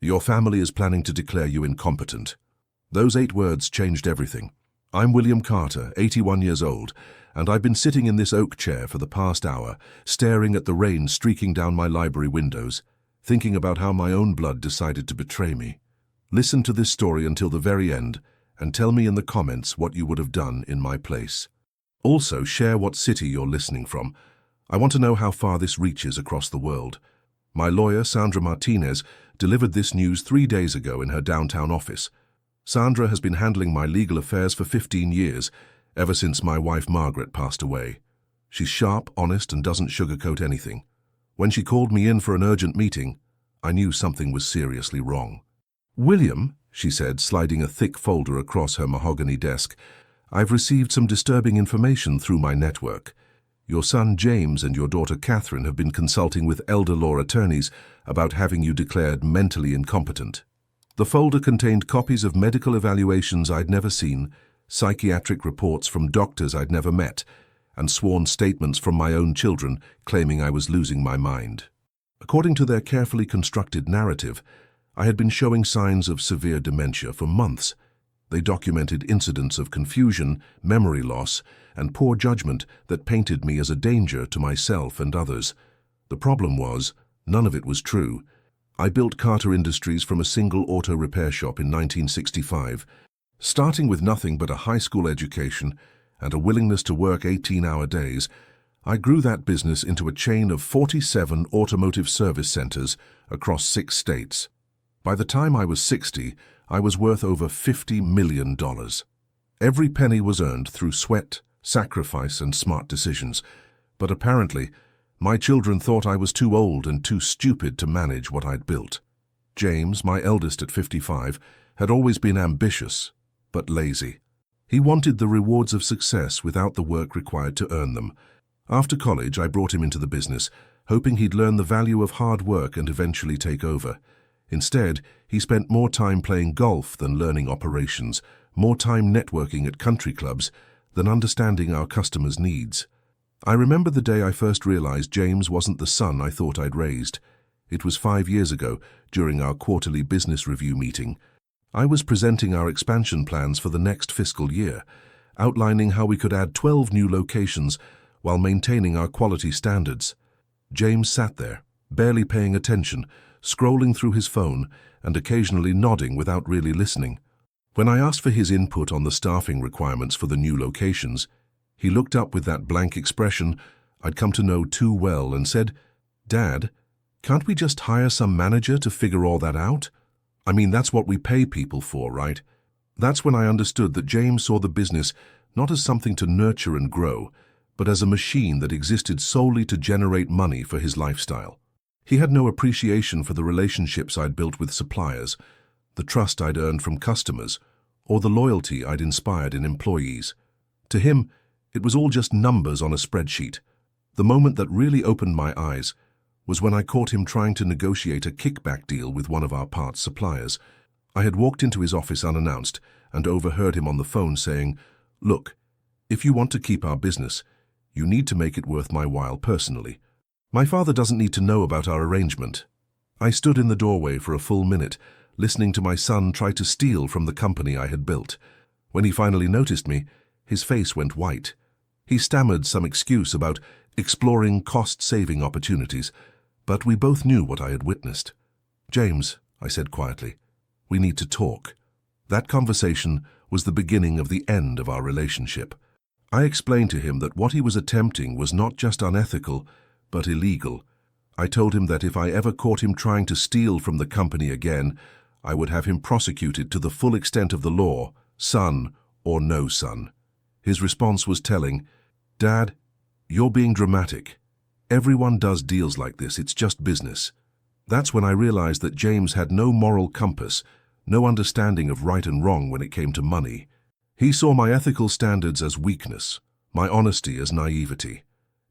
Your family is planning to declare you incompetent. Those 8 words changed everything. I'm William Carter, 81 years old, and I've been sitting in this oak chair for the past hour, staring at the rain streaking down my library windows, thinking about how my own blood decided to betray me. Listen to this story until the very end, and tell me in the comments what you would have done in my place. Also, share what city you're listening from. I want to know how far this reaches across the world. My lawyer, Sandra Martinez, delivered this news 3 days ago in her downtown office. Sandra has been handling my legal affairs for 15 years, ever since my wife Margaret passed away. She's sharp, honest, and doesn't sugarcoat anything. When she called me in for an urgent meeting, I knew something was seriously wrong. "William," she said, sliding a thick folder across her mahogany desk, "I've received some disturbing information through my network. Your son James and your daughter Catherine have been consulting with elder law attorneys about having you declared mentally incompetent." The folder contained copies of medical evaluations I'd never seen, psychiatric reports from doctors I'd never met, and sworn statements from my own children claiming I was losing my mind. According to their carefully constructed narrative, I had been showing signs of severe dementia for months. They documented incidents of confusion, memory loss, and poor judgment that painted me as a danger to myself and others. The problem was, none of it was true. I built Carter Industries from a single auto repair shop in 1965, starting with nothing but a high school education and a willingness to work 18-hour days. I grew that business into a chain of 47 automotive service centers across 6 states. By the time I was 60, I was worth over $50 million. Every penny was earned through sweat, sacrifice, and smart decisions. But apparently, my children thought I was too old and too stupid to manage what I'd built. James, my eldest at 55, had always been ambitious, but lazy. He wanted the rewards of success without the work required to earn them. After college, I brought him into the business, hoping he'd learn the value of hard work and eventually take over. Instead, he spent more time playing golf than learning operations, more time networking at country clubs than understanding our customers' needs. I remember the day I first realized James wasn't the son I thought I'd raised. It was 5 years ago, during our quarterly business review meeting. I was presenting our expansion plans for the next fiscal year, outlining how we could add 12 new locations while maintaining our quality standards. James sat there, barely paying attention, scrolling through his phone and occasionally nodding without really listening. When I asked for his input on the staffing requirements for the new locations, he looked up with that blank expression I'd come to know too well and said, "Dad, can't we just hire some manager to figure all that out? I mean, that's what we pay people for, right?" That's when I understood that James saw the business not as something to nurture and grow, but as a machine that existed solely to generate money for his lifestyle. He had no appreciation for the relationships I'd built with suppliers, the trust I'd earned from customers, or the loyalty I'd inspired in employees. To him, it was all just numbers on a spreadsheet. The moment that really opened my eyes was when I caught him trying to negotiate a kickback deal with one of our parts suppliers. I had walked into his office unannounced and overheard him on the phone saying, "Look, if you want to keep our business, you need to make it worth my while personally. My father doesn't need to know about our arrangement." I stood in the doorway for a full minute, listening to my son try to steal from the company I had built. When he finally noticed me, his face went white. He stammered some excuse about exploring cost-saving opportunities, but we both knew what I had witnessed. "James," I said quietly, "we need to talk." That conversation was the beginning of the end of our relationship. I explained to him that what he was attempting was not just unethical, but illegal. I told him that if I ever caught him trying to steal from the company again, I would have him prosecuted to the full extent of the law, son or no son. His response was telling, "Dad, you're being dramatic. Everyone does deals like this, it's just business." That's when I realized that James had no moral compass, no understanding of right and wrong when it came to money. He saw my ethical standards as weakness, my honesty as naivety.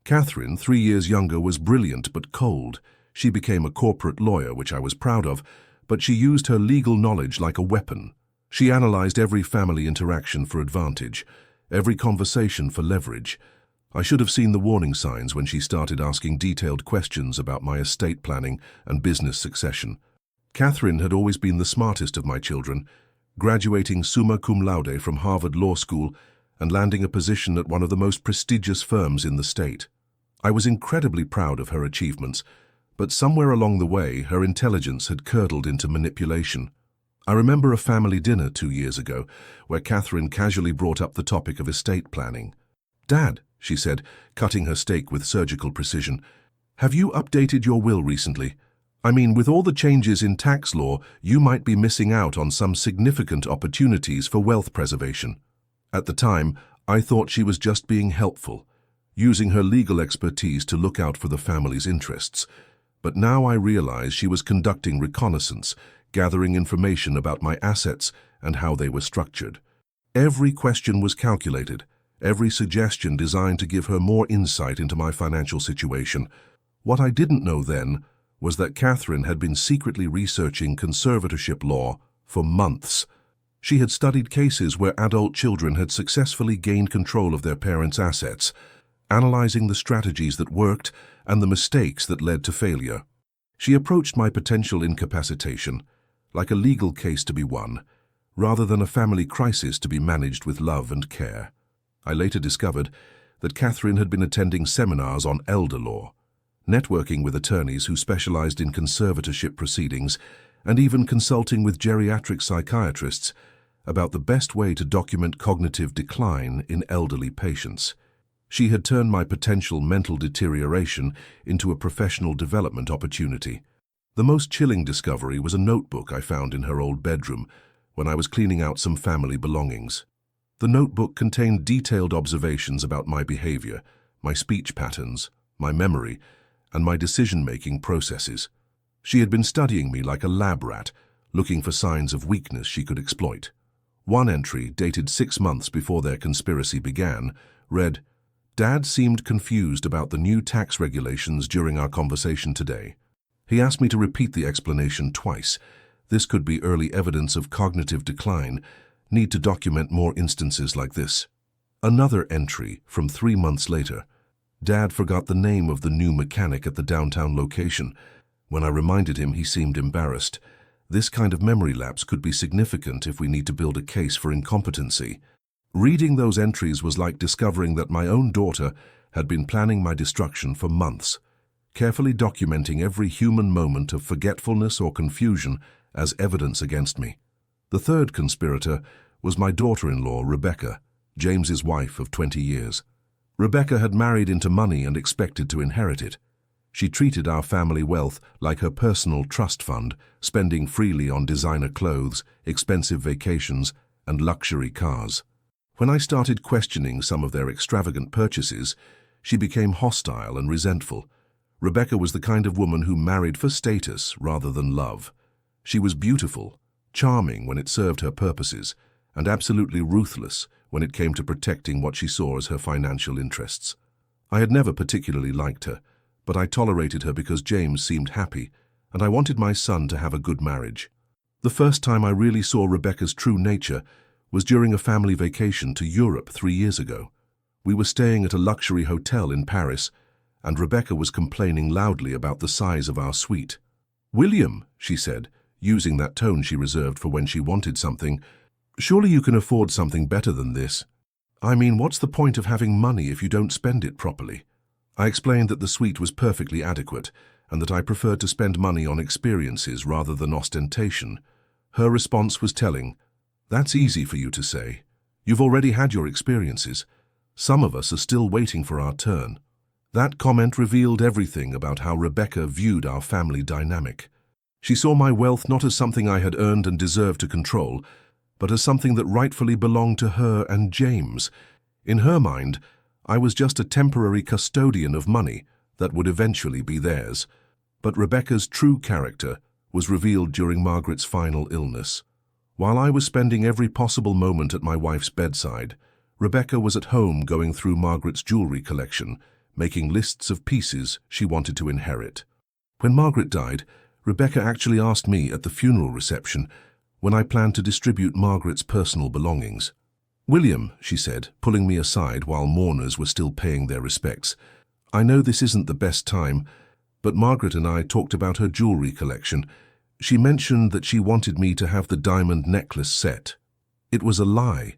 Catherine, 3 years younger, was brilliant but cold. She became a corporate lawyer, which I was proud of, but she used her legal knowledge like a weapon. She analyzed every family interaction for advantage, every conversation for leverage. I should have seen the warning signs when she started asking detailed questions about my estate planning and business succession. Catherine had always been the smartest of my children, graduating summa cum laude from Harvard Law School and landing a position at one of the most prestigious firms in the state. I was incredibly proud of her achievements, but somewhere along the way, her intelligence had curdled into manipulation. I remember a family dinner 2 years ago where Catherine casually brought up the topic of estate planning. "Dad," she said, cutting her steak with surgical precision, "have you updated your will recently? I mean, with all the changes in tax law, you might be missing out on some significant opportunities for wealth preservation." At the time, I thought she was just being helpful, using her legal expertise to look out for the family's interests. But now I realize she was conducting reconnaissance, gathering information about my assets and how they were structured. Every question was calculated, every suggestion designed to give her more insight into my financial situation. What I didn't know then was that Catherine had been secretly researching conservatorship law for months. She had studied cases where adult children had successfully gained control of their parents' assets, analyzing the strategies that worked and the mistakes that led to failure. She approached my potential incapacitation like a legal case to be won, rather than a family crisis to be managed with love and care. I later discovered that Catherine had been attending seminars on elder law, networking with attorneys who specialized in conservatorship proceedings, and even consulting with geriatric psychiatrists about the best way to document cognitive decline in elderly patients. She had turned my potential mental deterioration into a professional development opportunity. The most chilling discovery was a notebook I found in her old bedroom when I was cleaning out some family belongings. The notebook contained detailed observations about my behavior, my speech patterns, my memory, and my decision-making processes. She had been studying me like a lab rat, looking for signs of weakness she could exploit. One entry, dated 6 months before their conspiracy began, read, "Dad seemed confused about the new tax regulations during our conversation today. He asked me to repeat the explanation twice. This could be early evidence of cognitive decline. Need to document more instances like this." Another entry from 3 months later. "Dad forgot the name of the new mechanic at the downtown location. When I reminded him, he seemed embarrassed. This kind of memory lapse could be significant if we need to build a case for incompetency." Reading those entries was like discovering that my own daughter had been planning my destruction for months, carefully documenting every human moment of forgetfulness or confusion as evidence against me. The third conspirator was my daughter-in-law, Rebecca, James's wife of 20 years. Rebecca had married into money and expected to inherit it. She treated our family wealth like her personal trust fund, spending freely on designer clothes, expensive vacations, and luxury cars. When I started questioning some of their extravagant purchases, she became hostile and resentful. Rebecca was the kind of woman who married for status rather than love. She was beautiful, charming when it served her purposes, and absolutely ruthless when it came to protecting what she saw as her financial interests. I had never particularly liked her, but I tolerated her because James seemed happy, and I wanted my son to have a good marriage. The first time I really saw Rebecca's true nature was during a family vacation to Europe 3 years ago. We were staying at a luxury hotel in Paris, and Rebecca was complaining loudly about the size of our suite. "William," she said, using that tone she reserved for when she wanted something, "surely you can afford something better than this. I mean, what's the point of having money if you don't spend it properly?" I explained that the suite was perfectly adequate and that I preferred to spend money on experiences rather than ostentation. Her response was telling. "That's easy for you to say. You've already had your experiences. Some of us are still waiting for our turn." That comment revealed everything about how Rebecca viewed our family dynamic. She saw my wealth not as something I had earned and deserved to control, but as something that rightfully belonged to her and James. In her mind, I was just a temporary custodian of money that would eventually be theirs. But Rebecca's true character was revealed during Margaret's final illness. While I was spending every possible moment at my wife's bedside, Rebecca was at home going through Margaret's jewelry collection, making lists of pieces she wanted to inherit. When Margaret died, Rebecca actually asked me at the funeral reception when I planned to distribute Margaret's personal belongings. "William," she said, pulling me aside while mourners were still paying their respects, "I know this isn't the best time, but Margaret and I talked about her jewelry collection. She mentioned that she wanted me to have the diamond necklace set. It was a lie.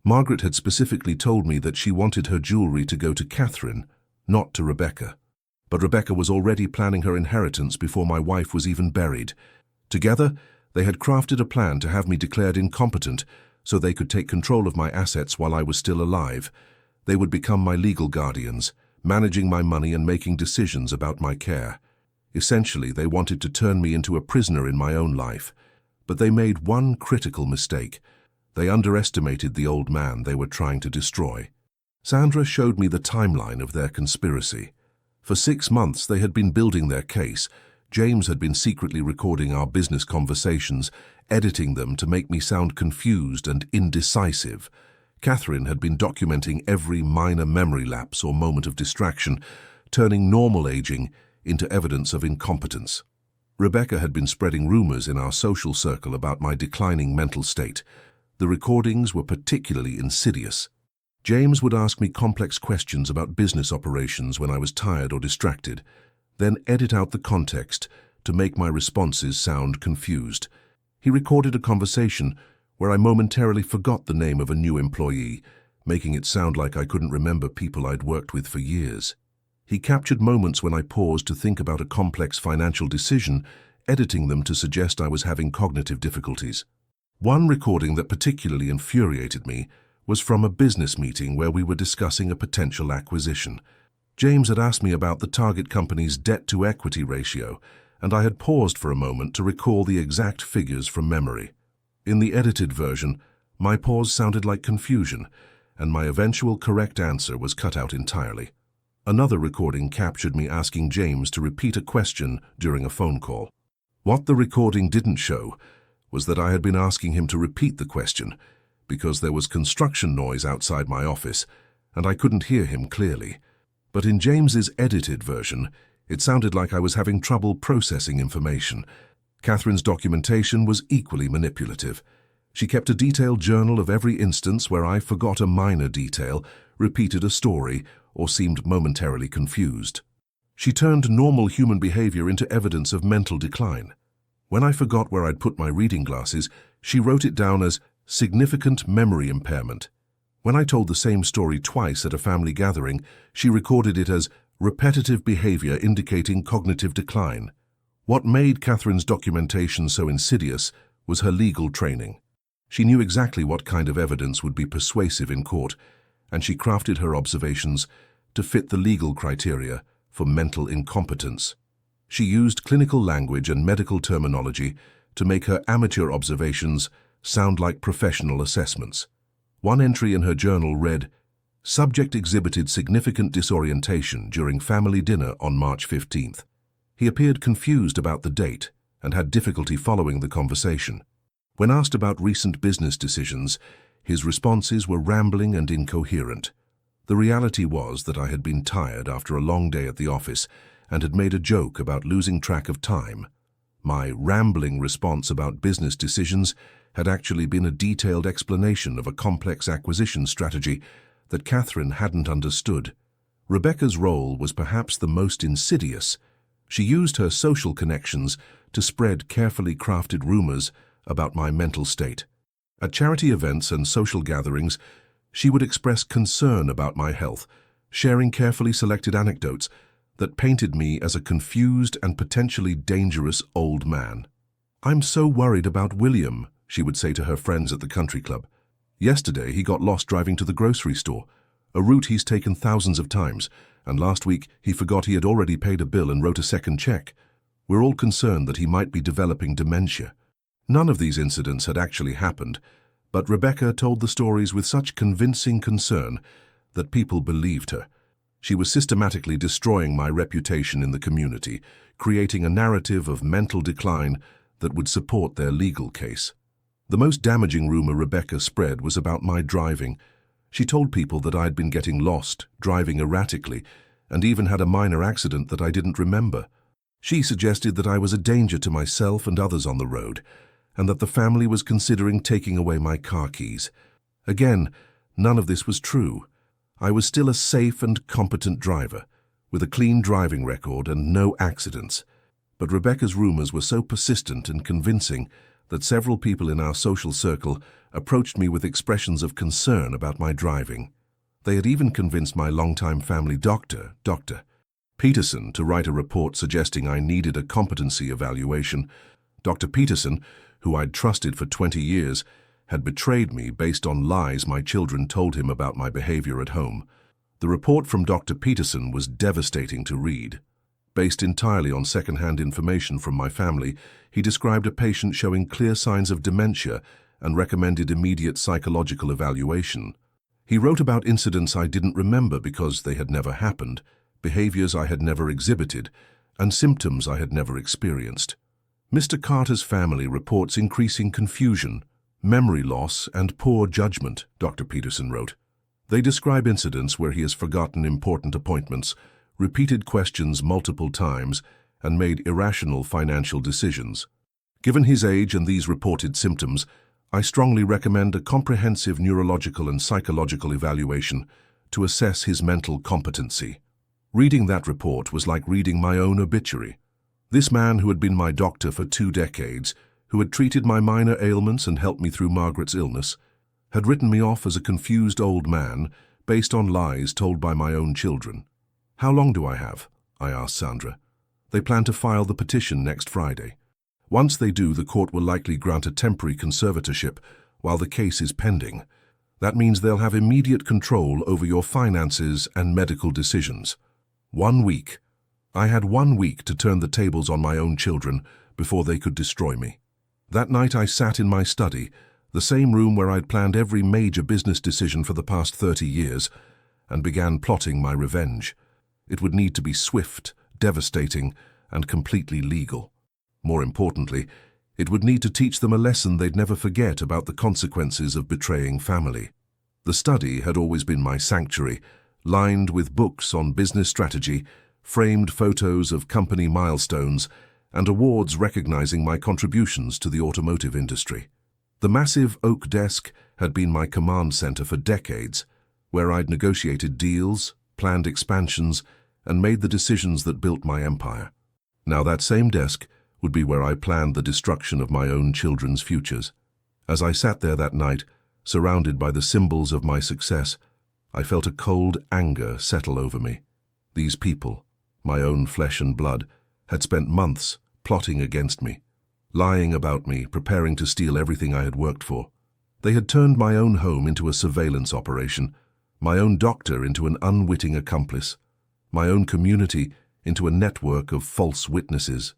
Margaret had specifically told me that she wanted her jewelry to go to Catherine, not to Rebecca. But Rebecca was already planning her inheritance before my wife was even buried. Together, they had crafted a plan to have me declared incompetent so they could take control of my assets while I was still alive. They would become my legal guardians, managing my money and making decisions about my care. Essentially, they wanted to turn me into a prisoner in my own life. But they made one critical mistake. They underestimated the old man they were trying to destroy. Sandra showed me the timeline of their conspiracy. For 6 months, they had been building their case. James had been secretly recording our business conversations, editing them to make me sound confused and indecisive. Catherine had been documenting every minor memory lapse or moment of distraction, turning normal aging into evidence of incompetence. Rebecca had been spreading rumors in our social circle about my declining mental state. The recordings were particularly insidious. James would ask me complex questions about business operations when I was tired or distracted, then edit out the context to make my responses sound confused. He recorded a conversation where I momentarily forgot the name of a new employee, making it sound like I couldn't remember people I'd worked with for years. He captured moments when I paused to think about a complex financial decision, editing them to suggest I was having cognitive difficulties. One recording that particularly infuriated me was from a business meeting where we were discussing a potential acquisition. James had asked me about the target company's debt-to-equity ratio, and I had paused for a moment to recall the exact figures from memory. In the edited version, my pause sounded like confusion, and my eventual correct answer was cut out entirely. Another recording captured me asking James to repeat a question during a phone call. What the recording didn't show was that I had been asking him to repeat the question because there was construction noise outside my office, and I couldn't hear him clearly. But in James's edited version, it sounded like I was having trouble processing information. Catherine's documentation was equally manipulative. She kept a detailed journal of every instance where I forgot a minor detail, repeated a story, or seemed momentarily confused. She turned normal human behavior into evidence of mental decline. When I forgot where I'd put my reading glasses, she wrote it down as significant memory impairment. When I told the same story twice at a family gathering, she recorded it as repetitive behavior indicating cognitive decline. What made Catherine's documentation so insidious was her legal training. She knew exactly what kind of evidence would be persuasive in court, and she crafted her observations to fit the legal criteria for mental incompetence. She used clinical language and medical terminology to make her amateur observations sound like professional assessments. One entry in her journal read, "Subject exhibited significant disorientation during family dinner on March 15th. He appeared confused about the date and had difficulty following the conversation. When asked about recent business decisions, his responses were rambling and incoherent. The reality was that I had been tired after a long day at the office and had made a joke about losing track of time. My rambling response about business decisions had actually been a detailed explanation of a complex acquisition strategy that Catherine hadn't understood. Rebecca's role was perhaps the most insidious. She used her social connections to spread carefully crafted rumors about my mental state. At charity events and social gatherings, she would express concern about my health, sharing carefully selected anecdotes that painted me as a confused and potentially dangerous old man. "I'm so worried about William," she would say to her friends at the country club. "Yesterday he got lost driving to the grocery store, a route he's taken thousands of times, and last week he forgot he had already paid a bill and wrote a second check. We're all concerned that he might be developing dementia." None of these incidents had actually happened, but Rebecca told the stories with such convincing concern that people believed her. She was systematically destroying my reputation in the community, creating a narrative of mental decline that would support their legal case. The most damaging rumor Rebecca spread was about my driving. She told people that I had been getting lost, driving erratically, and even had a minor accident that I didn't remember. She suggested that I was a danger to myself and others on the road, and that the family was considering taking away my car keys. Again, none of this was true. I was still a safe and competent driver, with a clean driving record and no accidents. But Rebecca's rumors were so persistent and convincing that several people in our social circle approached me with expressions of concern about my driving. They had even convinced my longtime family doctor, Dr. Peterson, to write a report suggesting I needed a competency evaluation. Dr. Peterson, who I'd trusted for 20 years, had betrayed me based on lies my children told him about my behavior at home. The report from Dr. Peterson was devastating to read. Based entirely on second-hand information from my family, he described a patient showing clear signs of dementia and recommended immediate psychological evaluation. He wrote about incidents I didn't remember because they had never happened, behaviors I had never exhibited, and symptoms I had never experienced. Mr. Carter's family reports increasing confusion, memory loss, and poor judgment, Dr. Peterson wrote. They describe incidents where he has forgotten important appointments, repeated questions multiple times, and made irrational financial decisions. Given his age and these reported symptoms, I strongly recommend a comprehensive neurological and psychological evaluation to assess his mental competency. Reading that report was like reading my own obituary. This man, who had been my doctor for 2 decades, who had treated my minor ailments and helped me through Margaret's illness, had written me off as a confused old man based on lies told by my own children. "How long do I have?" I asked Sandra. "They plan to file the petition next Friday. Once they do, the court will likely grant a temporary conservatorship while the case is pending. That means they'll have immediate control over your finances and medical decisions." 1 week. I had 1 week to turn the tables on my own children before they could destroy me. That night I sat in my study, the same room where I'd planned every major business decision for the past 30 years, and began plotting my revenge. It would need to be swift, devastating, and completely legal. More importantly, it would need to teach them a lesson they'd never forget about the consequences of betraying family. The study had always been my sanctuary, lined with books on business strategy, framed photos of company milestones, and awards recognizing my contributions to the automotive industry. The massive oak desk had been my command center for decades, where I'd negotiated deals, planned expansions, and made the decisions that built my empire. Now that same desk would be where I planned the destruction of my own children's futures. As I sat there that night, surrounded by the symbols of my success, I felt a cold anger settle over me. These people, my own flesh and blood, had spent months plotting against me, lying about me, preparing to steal everything I had worked for. They had turned my own home into a surveillance operation, my own doctor into an unwitting accomplice, my own community into a network of false witnesses.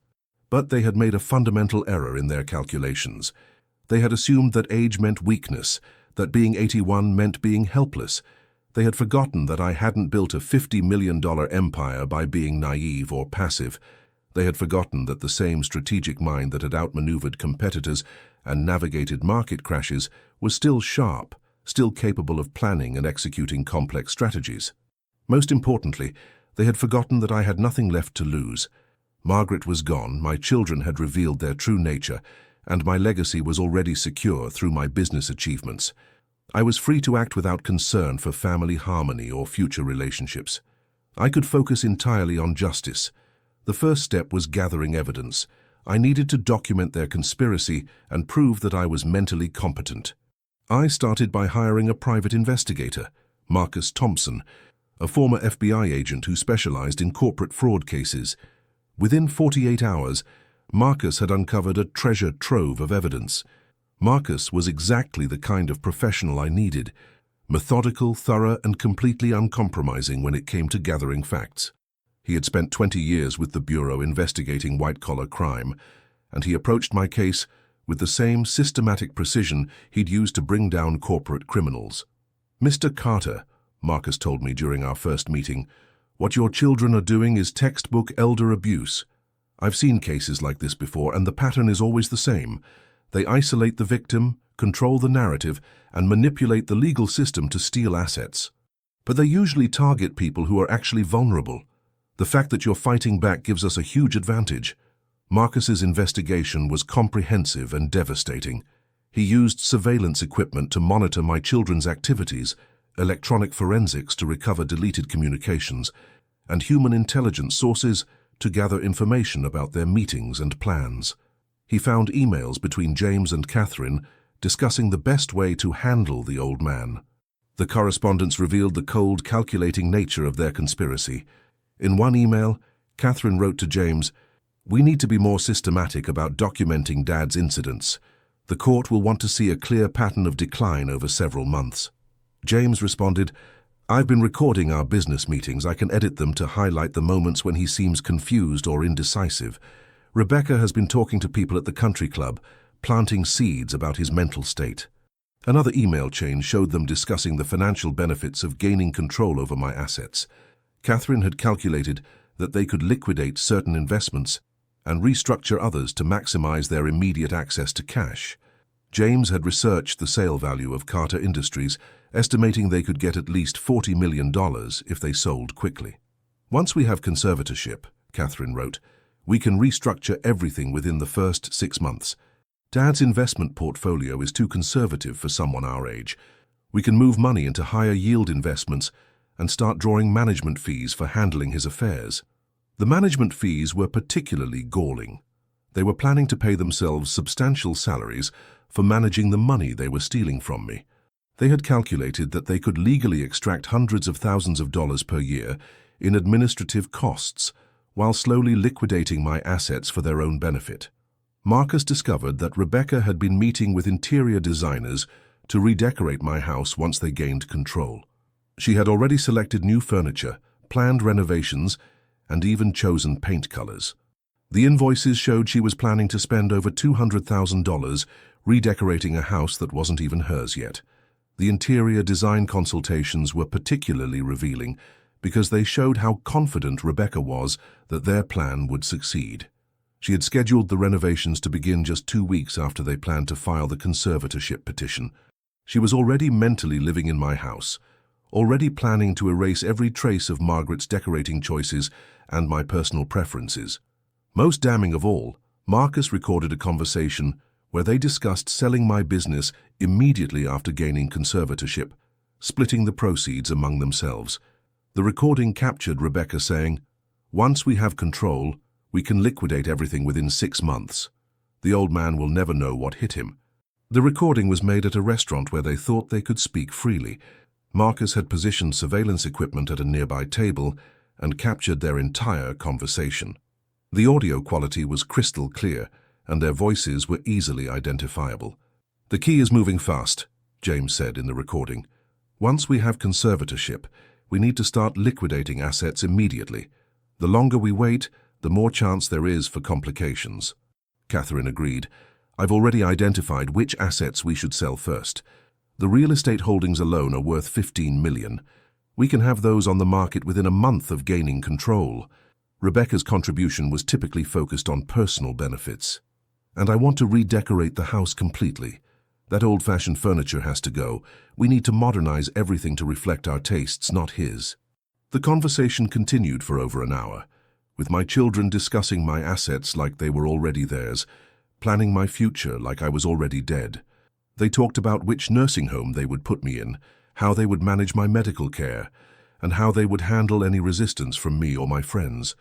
But they had made a fundamental error in their calculations. They had assumed that age meant weakness, that being 81 meant being helpless. They had forgotten that I hadn't built a $50 million empire by being naive or passive. They had forgotten that the same strategic mind that had outmaneuvered competitors and navigated market crashes was still sharp, still capable of planning and executing complex strategies. Most importantly, they had forgotten that I had nothing left to lose. Margaret was gone, my children had revealed their true nature, and my legacy was already secure through my business achievements. I was free to act without concern for family harmony or future relationships. I could focus entirely on justice. The first step was gathering evidence. I needed to document their conspiracy and prove that I was mentally competent. I started by hiring a private investigator, Marcus Thompson, a former FBI agent who specialized in corporate fraud cases. Within 48 hours, Marcus had uncovered a treasure trove of evidence. Marcus was exactly the kind of professional I needed, methodical, thorough, and completely uncompromising when it came to gathering facts. He had spent 20 years with the Bureau investigating white-collar crime, and he approached my case with the same systematic precision he'd used to bring down corporate criminals. "Mr. Carter," Marcus told me during our first meeting, "what your children are doing is textbook elder abuse. I've seen cases like this before, and the pattern is always the same. They isolate the victim, control the narrative, and manipulate the legal system to steal assets. But they usually target people who are actually vulnerable. The fact that you're fighting back gives us a huge advantage." Marcus's investigation was comprehensive and devastating. He used surveillance equipment to monitor my children's activities, electronic forensics to recover deleted communications, and human intelligence sources to gather information about their meetings and plans. He found emails between James and Catherine discussing the best way to handle the old man. The correspondence revealed the cold, calculating nature of their conspiracy. In one email, Catherine wrote to James, "We need to be more systematic about documenting Dad's incidents. The court will want to see a clear pattern of decline over several months." James responded, "I've been recording our business meetings. I can edit them to highlight the moments when he seems confused or indecisive. Rebecca has been talking to people at the country club, planting seeds about his mental state." Another email chain showed them discussing the financial benefits of gaining control over my assets. Catherine had calculated that they could liquidate certain investments and restructure others to maximize their immediate access to cash. James had researched the sale value of Carter Industries, estimating they could get at least $40 million if they sold quickly. "Once we have conservatorship," Catherine wrote, "we can restructure everything within the first 6 months. Dad's investment portfolio is too conservative for someone our age. We can move money into higher yield investments and start drawing management fees for handling his affairs." The management fees were particularly galling. They were planning to pay themselves substantial salaries for managing the money they were stealing from me. They had calculated that they could legally extract hundreds of thousands of dollars per year in administrative costs while slowly liquidating my assets for their own benefit. Marcus discovered that Rebecca had been meeting with interior designers to redecorate my house once they gained control. She had already selected new furniture, planned renovations, and even chosen paint colors. The invoices showed she was planning to spend over $200,000 redecorating a house that wasn't even hers yet. The interior design consultations were particularly revealing because they showed how confident Rebecca was that their plan would succeed. She had scheduled the renovations to begin just 2 weeks after they planned to file the conservatorship petition. She was already mentally living in my house, already planning to erase every trace of Margaret's decorating choices and my personal preferences. Most damning of all, Marcus recorded a conversation where they discussed selling my business immediately after gaining conservatorship, splitting the proceeds among themselves. The recording captured Rebecca saying, "Once we have control, we can liquidate everything within 6 months. The old man will never know what hit him." The recording was made at a restaurant where they thought they could speak freely. Marcus had positioned surveillance equipment at a nearby table and captured their entire conversation. The audio quality was crystal clear, and their voices were easily identifiable. "The key is moving fast," James said in the recording. "Once we have conservatorship, we need to start liquidating assets immediately. The longer we wait, the more chance there is for complications." Catherine agreed. "I've already identified which assets we should sell first. The real estate holdings alone are worth $15 million. We can have those on the market within a month of gaining control." Rebecca's contribution was typically focused on personal benefits. "And I want to redecorate the house completely. That old-fashioned furniture has to go. We need to modernize everything to reflect our tastes, not his." The conversation continued for over an hour, with my children discussing my assets like they were already theirs, planning my future like I was already dead. They talked about which nursing home they would put me in, how they would manage my medical care, and how they would handle any resistance from me or my friends.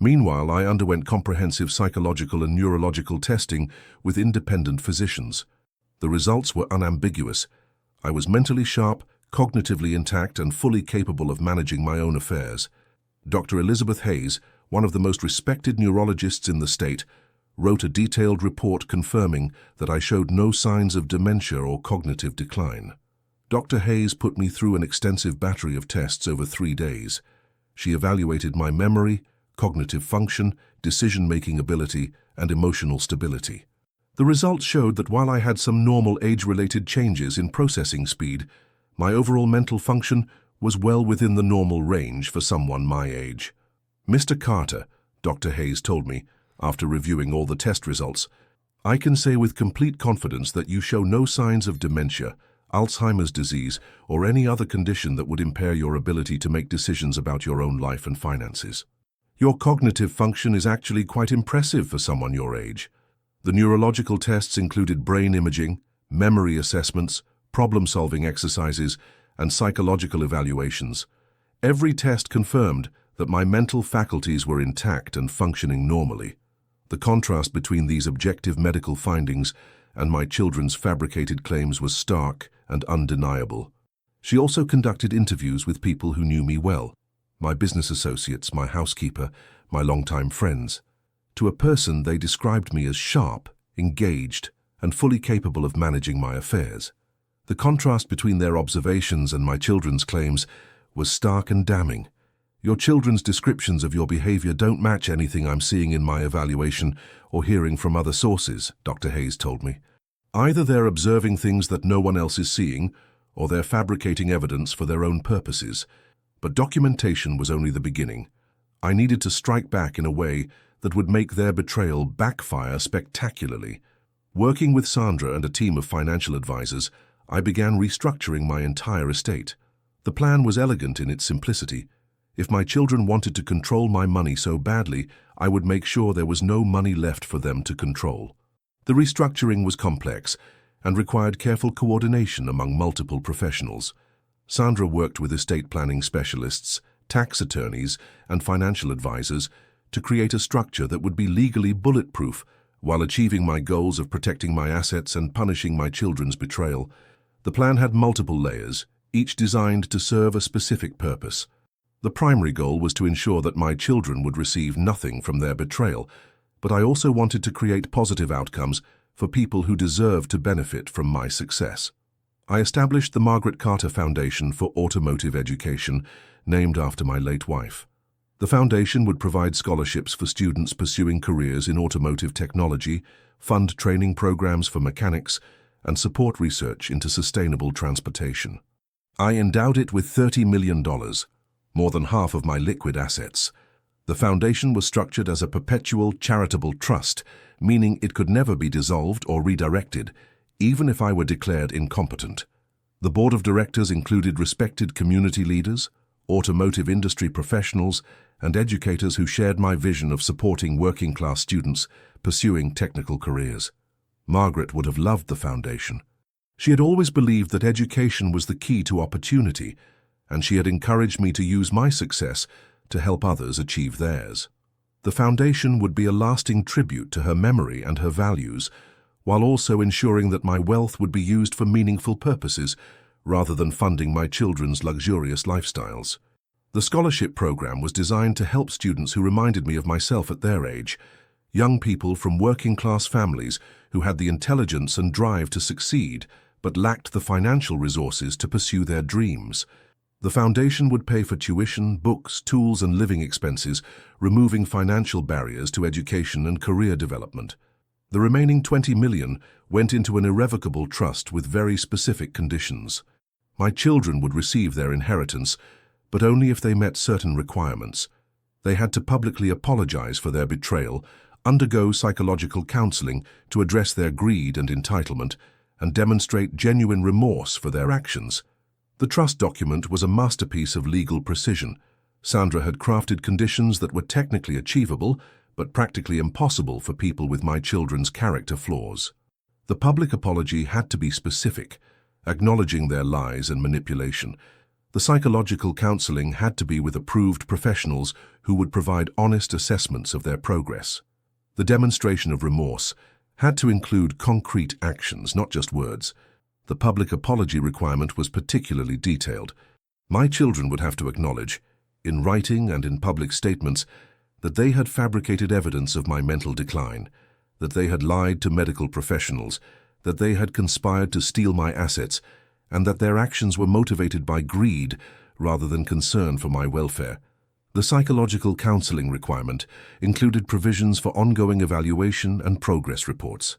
Meanwhile, I underwent comprehensive psychological and neurological testing with independent physicians. The results were unambiguous. I was mentally sharp, cognitively intact, and fully capable of managing my own affairs. Dr. Elizabeth Hayes, one of the most respected neurologists in the state, wrote a detailed report confirming that I showed no signs of dementia or cognitive decline. Dr. Hayes put me through an extensive battery of tests over 3 days. She evaluated my memory, cognitive function, decision-making ability, and emotional stability. The results showed that while I had some normal age-related changes in processing speed, my overall mental function was well within the normal range for someone my age. "Mr. Carter," Dr. Hayes told me, after reviewing all the test results, "I can say with complete confidence that you show no signs of dementia, Alzheimer's disease, or any other condition that would impair your ability to make decisions about your own life and finances. Your cognitive function is actually quite impressive for someone your age." The neurological tests included brain imaging, memory assessments, problem-solving exercises, and psychological evaluations. Every test confirmed that my mental faculties were intact and functioning normally. The contrast between these objective medical findings and my children's fabricated claims was stark and undeniable. She also conducted interviews with people who knew me well, my business associates, my housekeeper, my longtime friends. To a person, they described me as sharp, engaged, and fully capable of managing my affairs. The contrast between their observations and my children's claims was stark and damning. Your children's descriptions of your behavior don't match anything I'm seeing in my evaluation or hearing from other sources, Dr. Hayes told me. Either they're observing things that no one else is seeing, or they're fabricating evidence for their own purposes. But documentation was only the beginning. I needed to strike back in a way that would make their betrayal backfire spectacularly. Working with Sandra and a team of financial advisors, I began restructuring my entire estate. The plan was elegant in its simplicity. If my children wanted to control my money so badly, I would make sure there was no money left for them to control. The restructuring was complex and required careful coordination among multiple professionals. Sandra worked with estate planning specialists, tax attorneys, and financial advisors to create a structure that would be legally bulletproof while achieving my goals of protecting my assets and punishing my children's betrayal. The plan had multiple layers, each designed to serve a specific purpose. The primary goal was to ensure that my children would receive nothing from their betrayal, but I also wanted to create positive outcomes for people who deserved to benefit from my success. I established the Margaret Carter Foundation for Automotive Education, named after my late wife. The foundation would provide scholarships for students pursuing careers in automotive technology, fund training programs for mechanics, and support research into sustainable transportation. I endowed it with $30 million, more than half of my liquid assets. The foundation was structured as a perpetual charitable trust, meaning it could never be dissolved or redirected, even if I were declared incompetent. The board of directors included respected community leaders, automotive industry professionals, and educators who shared my vision of supporting working-class students pursuing technical careers. Margaret would have loved the foundation. She had always believed that education was the key to opportunity, and she had encouraged me to use my success to help others achieve theirs. The foundation would be a lasting tribute to her memory and her values, while also ensuring that my wealth would be used for meaningful purposes rather than funding my children's luxurious lifestyles. The scholarship program was designed to help students who reminded me of myself at their age, young people from working-class families who had the intelligence and drive to succeed but lacked the financial resources to pursue their dreams. The foundation would pay for tuition, books, tools, and living expenses, removing financial barriers to education and career development. The remaining $20 million went into an irrevocable trust with very specific conditions. My children would receive their inheritance, but only if they met certain requirements. They had to publicly apologize for their betrayal, undergo psychological counseling to address their greed and entitlement, and demonstrate genuine remorse for their actions. The trust document was a masterpiece of legal precision. Sandra had crafted conditions that were technically achievable, but practically impossible for people with my children's character flaws. The public apology had to be specific, acknowledging their lies and manipulation. The psychological counseling had to be with approved professionals who would provide honest assessments of their progress. The demonstration of remorse had to include concrete actions, not just words. The public apology requirement was particularly detailed. My children would have to acknowledge, in writing and in public statements, that they had fabricated evidence of my mental decline, that they had lied to medical professionals, that they had conspired to steal my assets, and that their actions were motivated by greed rather than concern for my welfare. The psychological counseling requirement included provisions for ongoing evaluation and progress reports.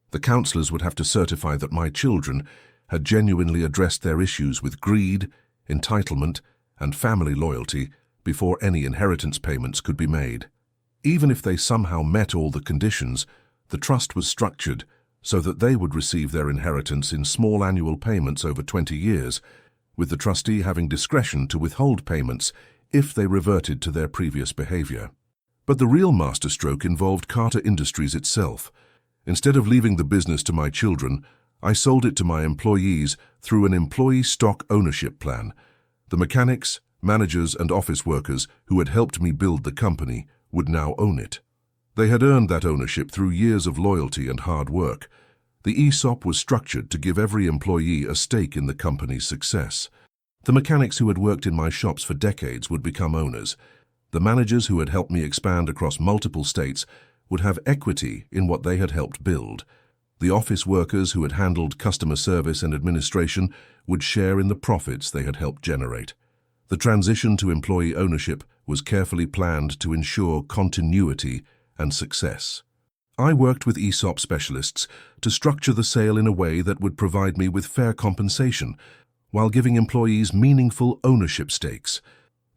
The counselors would have to certify that my children had genuinely addressed their issues with greed, entitlement, and family loyalty before any inheritance payments could be made. Even if they somehow met all the conditions, the trust was structured so that they would receive their inheritance in small annual payments over 20 years, with the trustee having discretion to withhold payments if they reverted to their previous behavior. But the real masterstroke involved Carter Industries itself. Instead of leaving the business to my children, I sold it to my employees through an employee stock ownership plan. The mechanics, Managers and office workers who had helped me build the company would now own it. They had earned that ownership through years of loyalty and hard work. The ESOP was structured to give every employee a stake in the company's success. The mechanics who had worked in my shops for decades would become owners. The managers who had helped me expand across multiple states would have equity in what they had helped build. The office workers who had handled customer service and administration would share in the profits they had helped generate. The transition to employee ownership was carefully planned to ensure continuity and success. I worked with ESOP specialists to structure the sale in a way that would provide me with fair compensation while giving employees meaningful ownership stakes.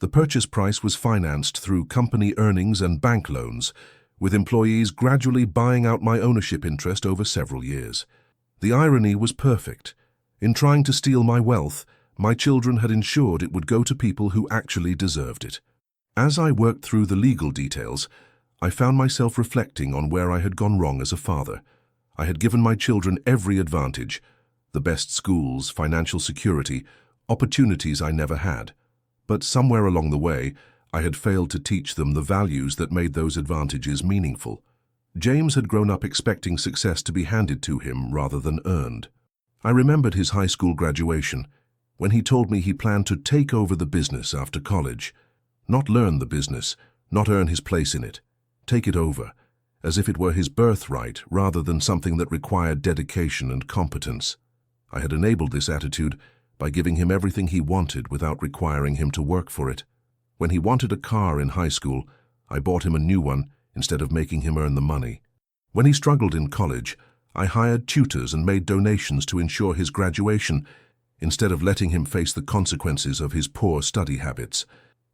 The purchase price was financed through company earnings and bank loans, with employees gradually buying out my ownership interest over several years. The irony was perfect. In trying to steal my wealth, my children had ensured it would go to people who actually deserved it. As I worked through the legal details, I found myself reflecting on where I had gone wrong as a father. I had given my children every advantage: the best schools, financial security, opportunities I never had. But somewhere along the way, I had failed to teach them the values that made those advantages meaningful. James had grown up expecting success to be handed to him rather than earned. I remembered his high school graduation, when he told me he planned to take over the business after college. Not learn the business, not earn his place in it. Take it over, as if it were his birthright rather than something that required dedication and competence. I had enabled this attitude by giving him everything he wanted without requiring him to work for it. When he wanted a car in high school, I bought him a new one instead of making him earn the money. When he struggled in college, I hired tutors and made donations to ensure his graduation, instead of letting him face the consequences of his poor study habits.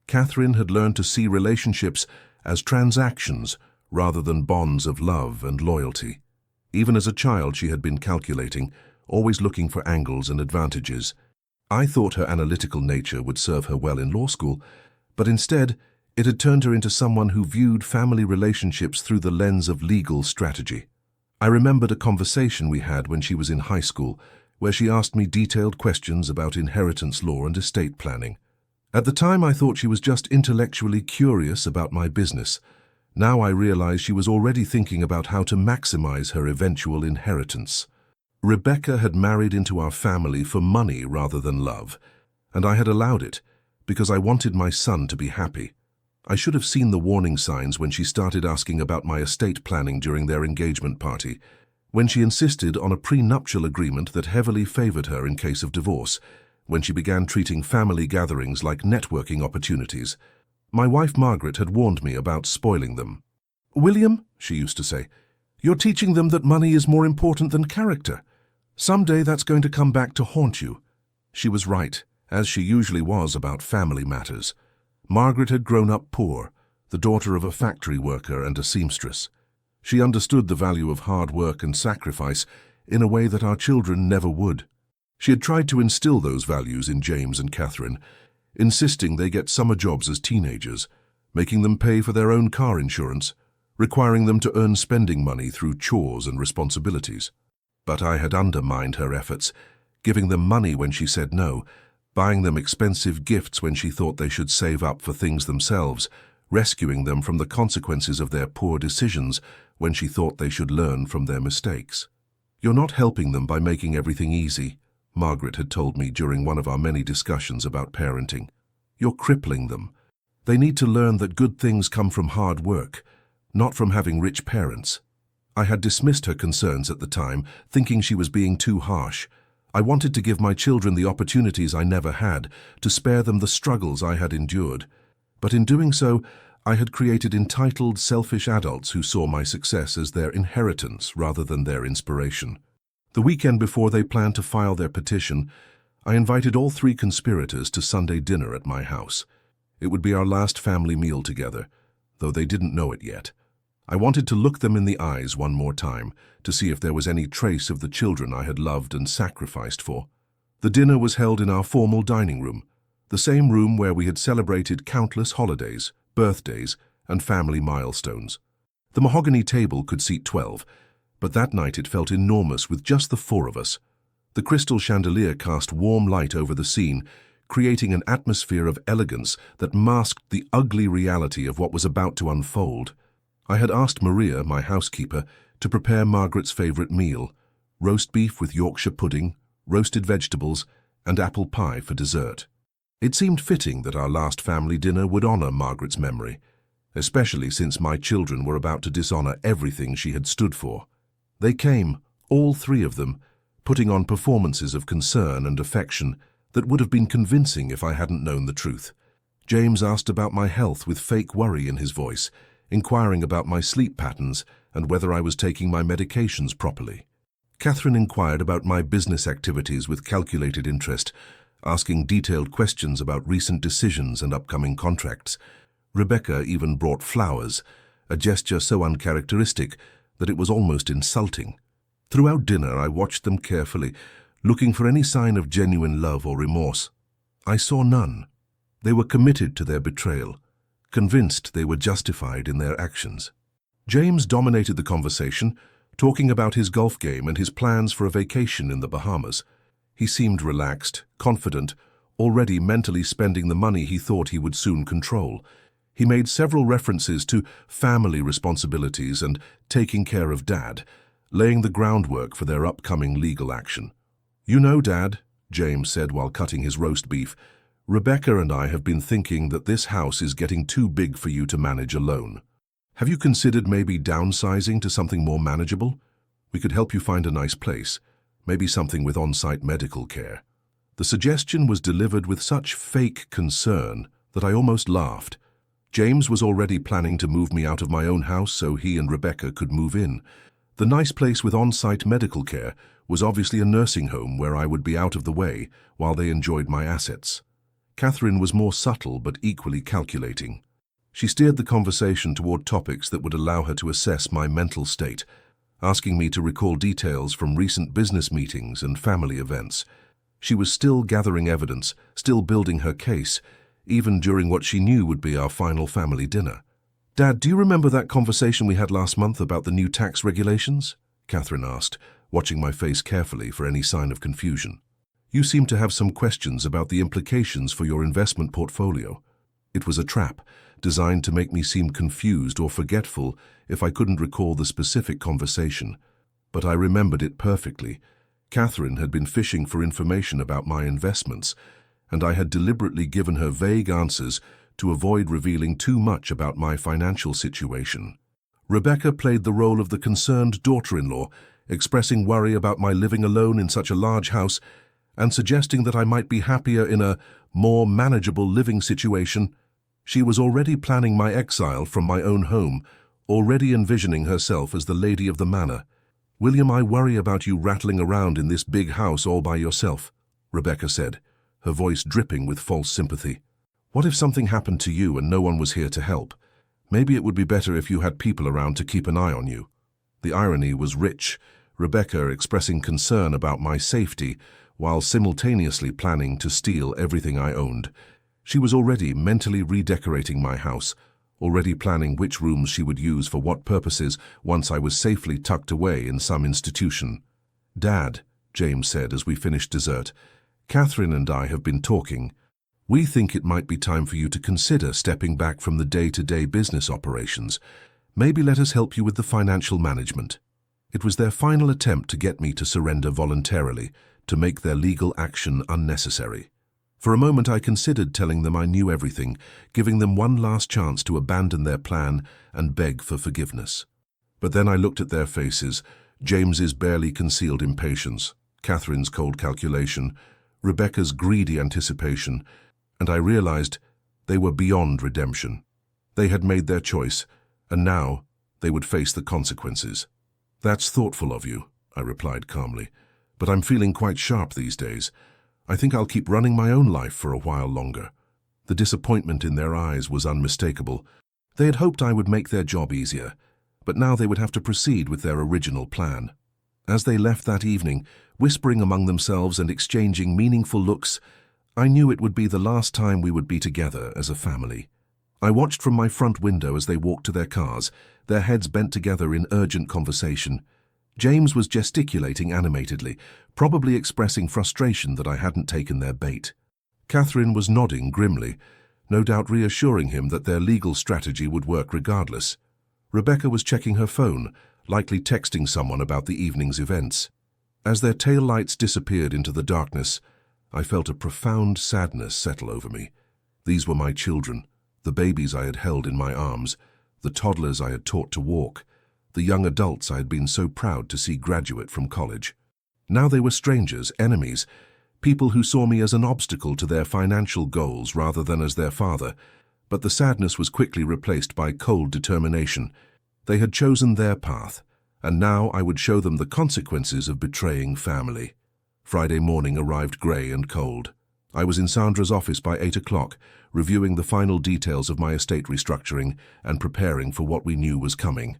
Catherine had learned to see relationships as transactions rather than bonds of love and loyalty. Even as a child, she had been calculating, always looking for angles and advantages. I thought her analytical nature would serve her well in law school, but instead, it had turned her into someone who viewed family relationships through the lens of legal strategy. I remembered a conversation we had when she was in high school, where she asked me detailed questions about inheritance law and estate planning. At the time, I thought she was just intellectually curious about my business. Now I realized she was already thinking about how to maximize her eventual inheritance. Rebecca had married into our family for money rather than love, and I had allowed it because I wanted my son to be happy. I should have seen the warning signs when she started asking about my estate planning during their engagement party, when she insisted on a prenuptial agreement that heavily favored her in case of divorce, when she began treating family gatherings like networking opportunities. My wife Margaret had warned me about spoiling them. "William," she used to say, "you're teaching them that money is more important than character. Someday that's going to come back to haunt you." She was right, as she usually was about family matters. Margaret had grown up poor, the daughter of a factory worker and a seamstress. She understood the value of hard work and sacrifice in a way that our children never would. She had tried to instill those values in James and Catherine, insisting they get summer jobs as teenagers, making them pay for their own car insurance, requiring them to earn spending money through chores and responsibilities. But I had undermined her efforts, giving them money when she said no, buying them expensive gifts when she thought they should save up for things themselves, rescuing them from the consequences of their poor decisions when she thought they should learn from their mistakes. "You're not helping them by making everything easy," Margaret had told me during one of our many discussions about parenting. "You're crippling them. They need to learn that good things come from hard work, not from having rich parents." I had dismissed her concerns at the time, thinking she was being too harsh. I wanted to give my children the opportunities I never had, to spare them the struggles I had endured. But in doing so, I had created entitled, selfish adults who saw my success as their inheritance rather than their inspiration. The weekend before they planned to file their petition, I invited all 3 conspirators to Sunday dinner at my house. It would be our last family meal together, though they didn't know it yet. I wanted to look them in the eyes one more time to see if there was any trace of the children I had loved and sacrificed for. The dinner was held in our formal dining room, the same room where we had celebrated countless holidays, birthdays, and family milestones. The mahogany table could seat 12, but that night it felt enormous with just the 4 of us. The crystal chandelier cast warm light over the scene, creating an atmosphere of elegance that masked the ugly reality of what was about to unfold. I had asked Maria, my housekeeper, to prepare Margaret's favorite meal: roast beef with Yorkshire pudding, roasted vegetables, and apple pie for dessert. It seemed fitting that our last family dinner would honor Margaret's memory, especially since my children were about to dishonor everything she had stood for. They came, all three of them, putting on performances of concern and affection that would have been convincing if I hadn't known the truth. James asked about my health with fake worry in his voice, inquiring about my sleep patterns and whether I was taking my medications properly. Catherine inquired about my business activities with calculated interest, asking detailed questions about recent decisions and upcoming contracts. Rebecca even brought flowers, a gesture so uncharacteristic that it was almost insulting. Throughout dinner, I watched them carefully, looking for any sign of genuine love or remorse. I saw none. They were committed to their betrayal, convinced they were justified in their actions. James dominated the conversation, talking about his golf game and his plans for a vacation in the Bahamas. He seemed relaxed, confident, already mentally spending the money he thought he would soon control. He made several references to family responsibilities and taking care of Dad, laying the groundwork for their upcoming legal action. "You know, Dad," James said while cutting his roast beef, "Rebecca and I have been thinking that this house is getting too big for you to manage alone. Have you considered maybe downsizing to something more manageable? We could help you find a nice place, maybe something with on-site medical care." The suggestion was delivered with such fake concern that I almost laughed. James was already planning to move me out of my own house so he and Rebecca could move in. The nice place with on-site medical care was obviously a nursing home where I would be out of the way while they enjoyed my assets. Catherine was more subtle but equally calculating. She steered the conversation toward topics that would allow her to assess my mental state, asking me to recall details from recent business meetings and family events. She was still gathering evidence, still building her case, even during what she knew would be our final family dinner. "Dad, do you remember that conversation we had last month about the new tax regulations?" Catherine asked, watching my face carefully for any sign of confusion. "You seem to have some questions about the implications for your investment portfolio." It was a trap, designed to make me seem confused or forgetful if I couldn't recall the specific conversation. But I remembered it perfectly. Catherine had been fishing for information about my investments, and I had deliberately given her vague answers to avoid revealing too much about my financial situation. Rebecca played the role of the concerned daughter-in-law, expressing worry about my living alone in such a large house and suggesting that I might be happier in a more manageable living situation. She was already planning my exile from my own home, already envisioning herself as the lady of the manor. "William, I worry about you rattling around in this big house all by yourself," Rebecca said, her voice dripping with false sympathy. "What if something happened to you and no one was here to help? Maybe it would be better if you had people around to keep an eye on you." The irony was rich, Rebecca expressing concern about my safety while simultaneously planning to steal everything I owned. She was already mentally redecorating my house, already planning which rooms she would use for what purposes once I was safely tucked away in some institution. "Dad," James said as we finished dessert, "Catherine and I have been talking. We think it might be time for you to consider stepping back from the day-to-day business operations. Maybe let us help you with the financial management." It was their final attempt to get me to surrender voluntarily, to make their legal action unnecessary. For a moment I considered telling them I knew everything, giving them one last chance to abandon their plan and beg for forgiveness. But then I looked at their faces, James's barely concealed impatience, Catherine's cold calculation, Rebecca's greedy anticipation, and I realized they were beyond redemption. They had made their choice, and now they would face the consequences. "That's thoughtful of you," I replied calmly, "but I'm feeling quite sharp these days. I think I'll keep running my own life for a while longer." The disappointment in their eyes was unmistakable. They had hoped I would make their job easier, but now they would have to proceed with their original plan. As they left that evening, whispering among themselves and exchanging meaningful looks, I knew it would be the last time we would be together as a family. I watched from my front window as they walked to their cars, their heads bent together in urgent conversation. James was gesticulating animatedly, probably expressing frustration that I hadn't taken their bait. Catherine was nodding grimly, no doubt reassuring him that their legal strategy would work regardless. Rebecca was checking her phone, likely texting someone about the evening's events. As their tail lights disappeared into the darkness, I felt a profound sadness settle over me. These were my children, the babies I had held in my arms, the toddlers I had taught to walk, the young adults I had been so proud to see graduate from college. Now they were strangers, enemies, people who saw me as an obstacle to their financial goals rather than as their father. But the sadness was quickly replaced by cold determination. They had chosen their path, and now I would show them the consequences of betraying family. Friday morning arrived grey and cold. I was in Sandra's office by 8 o'clock, reviewing the final details of my estate restructuring and preparing for what we knew was coming.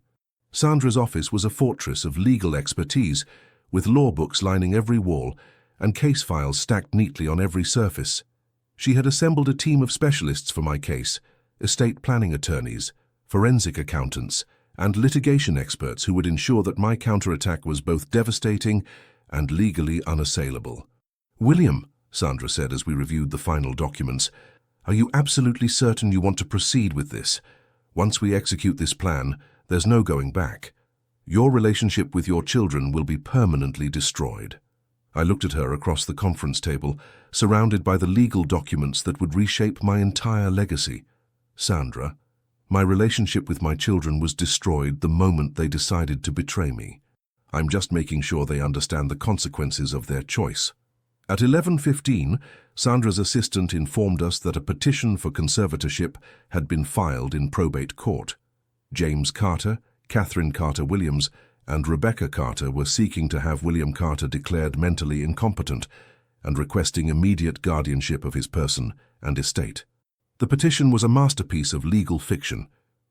Sandra's office was a fortress of legal expertise, with law books lining every wall and case files stacked neatly on every surface. She had assembled a team of specialists for my case, estate planning attorneys, forensic accountants, and litigation experts who would ensure that my counterattack was both devastating and legally unassailable. "William," Sandra said as we reviewed the final documents, "are you absolutely certain you want to proceed with this? Once we execute this plan, there's no going back. Your relationship with your children will be permanently destroyed." I looked at her across the conference table, surrounded by the legal documents that would reshape my entire legacy. "Sandra, my relationship with my children was destroyed the moment they decided to betray me. I'm just making sure they understand the consequences of their choice." At 11:15, Sandra's assistant informed us that a petition for conservatorship had been filed in probate court. James Carter, Catherine Carter-Williams, and Rebecca Carter were seeking to have William Carter declared mentally incompetent and requesting immediate guardianship of his person and estate. The petition was a masterpiece of legal fiction,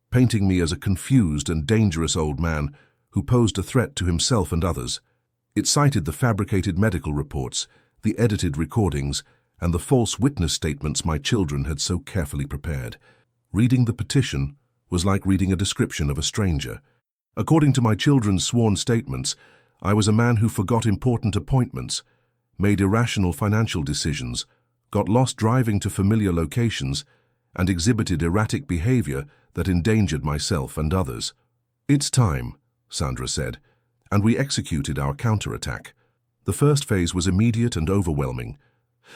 painting me as a confused and dangerous old man who posed a threat to himself and others. It cited the fabricated medical reports, the edited recordings, and the false witness statements my children had so carefully prepared. Reading the petition was like reading a description of a stranger. According to my children's sworn statements, I was a man who forgot important appointments, made irrational financial decisions, got lost driving to familiar locations, and exhibited erratic behavior that endangered myself and others. "It's time," Sandra said, and we executed our counterattack. The first phase was immediate and overwhelming.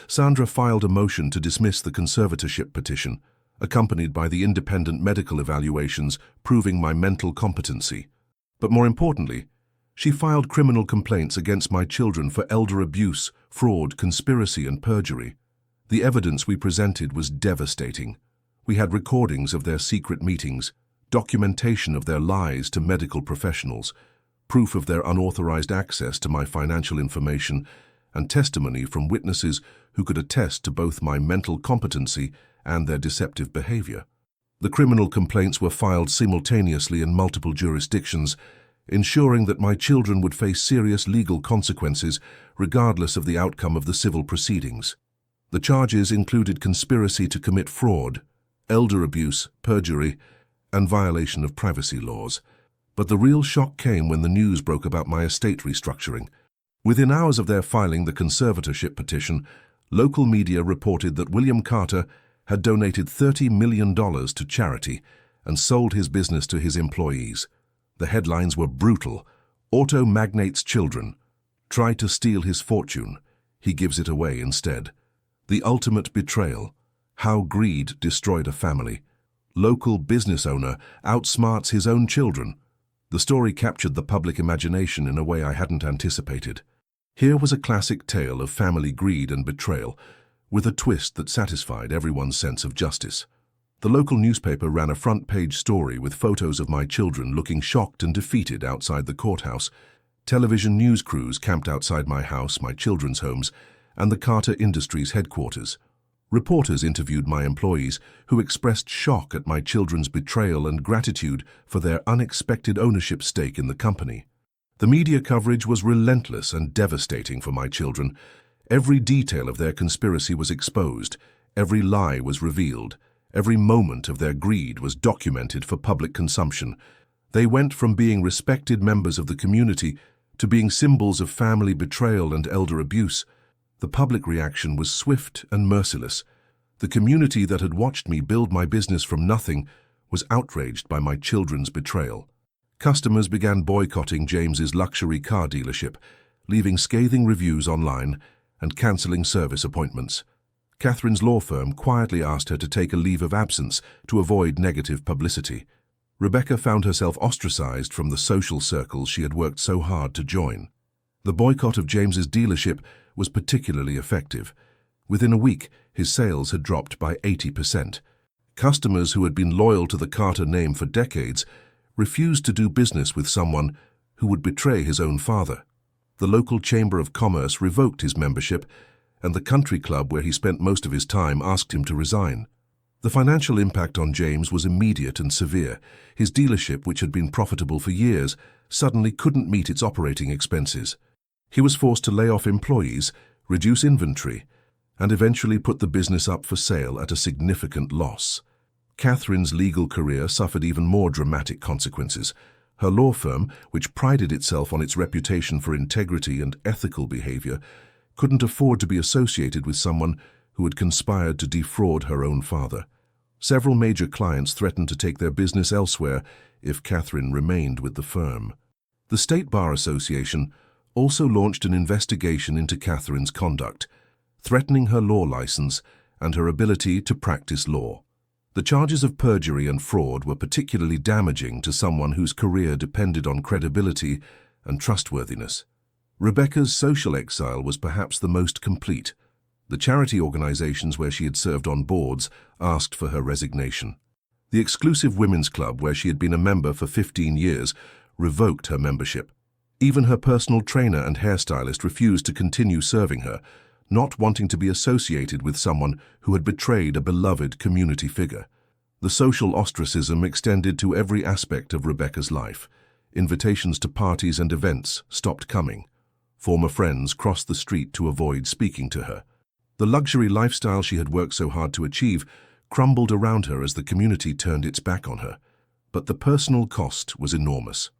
Sandra filed a motion to dismiss the conservatorship petition, accompanied by the independent medical evaluations proving my mental competency. But more importantly, she filed criminal complaints against my children for elder abuse, fraud, conspiracy, and perjury. The evidence we presented was devastating. We had recordings of their secret meetings, documentation of their lies to medical professionals, proof of their unauthorized access to my financial information, and testimony from witnesses who could attest to both my mental competency and their deceptive behavior. The criminal complaints were filed simultaneously in multiple jurisdictions, ensuring that my children would face serious legal consequences regardless of the outcome of the civil proceedings. The charges included conspiracy to commit fraud, elder abuse, perjury, and violation of privacy laws. But the real shock came when the news broke about my estate restructuring. Within hours of their filing the conservatorship petition, local media reported that William Carter had donated $30 million to charity and sold his business to his employees. The headlines were brutal. "Auto magnate's children try to steal his fortune. He gives it away instead." "The ultimate betrayal. How greed destroyed a family." "Local business owner outsmarts his own children." The story captured the public imagination in a way I hadn't anticipated. Here was a classic tale of family greed and betrayal, with a twist that satisfied everyone's sense of justice. The local newspaper ran a front-page story with photos of my children looking shocked and defeated outside the courthouse. Television news crews camped outside my house, my children's homes, and the Carter Industries headquarters. Reporters interviewed my employees, who expressed shock at my children's betrayal and gratitude for their unexpected ownership stake in the company. The media coverage was relentless and devastating for my children. Every detail of their conspiracy was exposed, every lie was revealed, every moment of their greed was documented for public consumption. They went from being respected members of the community to being symbols of family betrayal and elder abuse. The public reaction was swift and merciless. The community that had watched me build my business from nothing was outraged by my children's betrayal. Customers began boycotting James's luxury car dealership, leaving scathing reviews online and cancelling service appointments. Catherine's law firm quietly asked her to take a leave of absence to avoid negative publicity. Rebecca found herself ostracized from the social circles she had worked so hard to join. The boycott of James's dealership was particularly effective. Within a week, his sales had dropped by 80%. Customers who had been loyal to the Carter name for decades refused to do business with someone who would betray his own father. The local Chamber of Commerce revoked his membership, and the country club where he spent most of his time asked him to resign. The financial impact on James was immediate and severe. His dealership, which had been profitable for years, suddenly couldn't meet its operating expenses. He was forced to lay off employees, reduce inventory, and eventually put the business up for sale at a significant loss. Catherine's legal career suffered even more dramatic consequences. Her law firm, which prided itself on its reputation for integrity and ethical behavior, couldn't afford to be associated with someone who had conspired to defraud her own father. Several major clients threatened to take their business elsewhere if Catherine remained with the firm. The State Bar Association also launched an investigation into Catherine's conduct, threatening her law license and her ability to practice law. The charges of perjury and fraud were particularly damaging to someone whose career depended on credibility and trustworthiness. Rebecca's social exile was perhaps the most complete. The charity organizations where she had served on boards asked for her resignation. The exclusive women's club where she had been a member for 15 years revoked her membership. Even her personal trainer and hairstylist refused to continue serving her, not wanting to be associated with someone who had betrayed a beloved community figure. The social ostracism extended to every aspect of Rebecca's life. Invitations to parties and events stopped coming. Former friends crossed the street to avoid speaking to her. The luxury lifestyle she had worked so hard to achieve crumbled around her as the community turned its back on her. But the personal cost was enormous.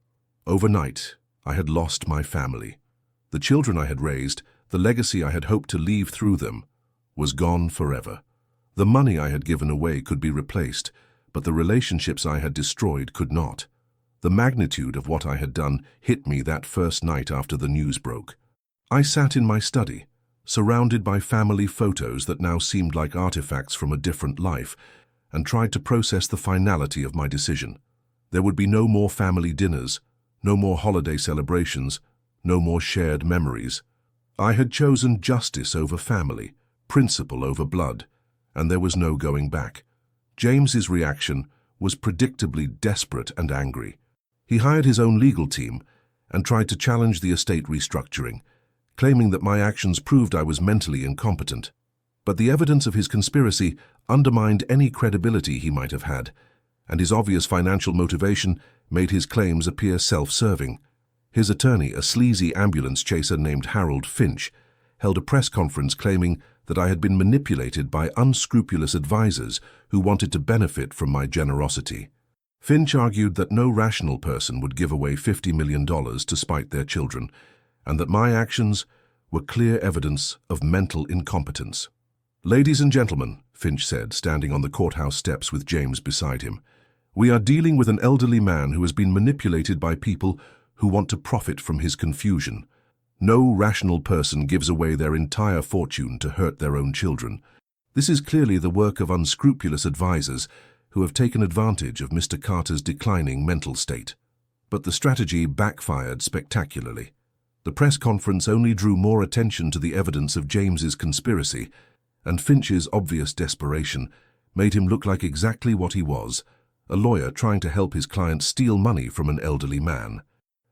Overnight, I had lost my family. The children I had raised, the legacy I had hoped to leave through them, was gone forever. The money I had given away could be replaced, but the relationships I had destroyed could not. The magnitude of what I had done hit me that first night after the news broke. I sat in my study, surrounded by family photos that now seemed like artifacts from a different life, and tried to process the finality of my decision. There would be no more family dinners, no more holiday celebrations, no more shared memories. I had chosen justice over family, principle over blood, and there was no going back. James's reaction was predictably desperate and angry. He hired his own legal team and tried to challenge the estate restructuring, claiming that my actions proved I was mentally incompetent. But the evidence of his conspiracy undermined any credibility he might have had, and his obvious financial motivation made his claims appear self-serving. His attorney, a sleazy ambulance chaser named Harold Finch, held a press conference claiming that I had been manipulated by unscrupulous advisors who wanted to benefit from my generosity. Finch argued that no rational person would give away $50 million to spite their children, and that my actions were clear evidence of mental incompetence. "Ladies and gentlemen," Finch said, standing on the courthouse steps with James beside him, "we are dealing with an elderly man who has been manipulated by people who want to profit from his confusion. No rational person gives away their entire fortune to hurt their own children. This is clearly the work of unscrupulous advisors who have taken advantage of Mr. Carter's declining mental state." But the strategy backfired spectacularly. The press conference only drew more attention to the evidence of James's conspiracy, and Finch's obvious desperation made him look like exactly what he was, a lawyer trying to help his client steal money from an elderly man.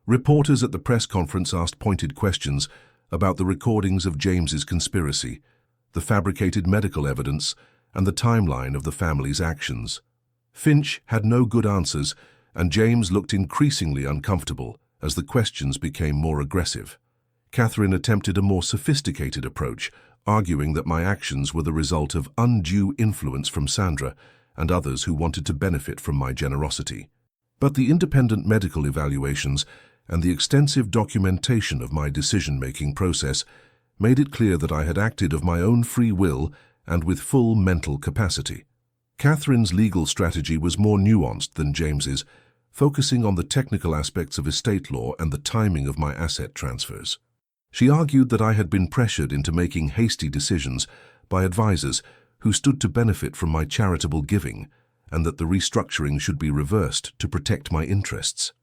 Reporters at the press conference asked pointed questions about the recordings of James's conspiracy, the fabricated medical evidence, and the timeline of the family's actions. Finch had no good answers, and James looked increasingly uncomfortable as the questions became more aggressive. Catherine attempted a more sophisticated approach, arguing that my actions were the result of undue influence from Sandra and others who wanted to benefit from my generosity. But the independent medical evaluations and the extensive documentation of my decision-making process made it clear that I had acted of my own free will and with full mental capacity. Catherine's legal strategy was more nuanced than James's, focusing on the technical aspects of estate law and the timing of my asset transfers. She argued that I had been pressured into making hasty decisions by advisors who stood to benefit from my charitable giving, and that the restructuring should be reversed to protect my interests.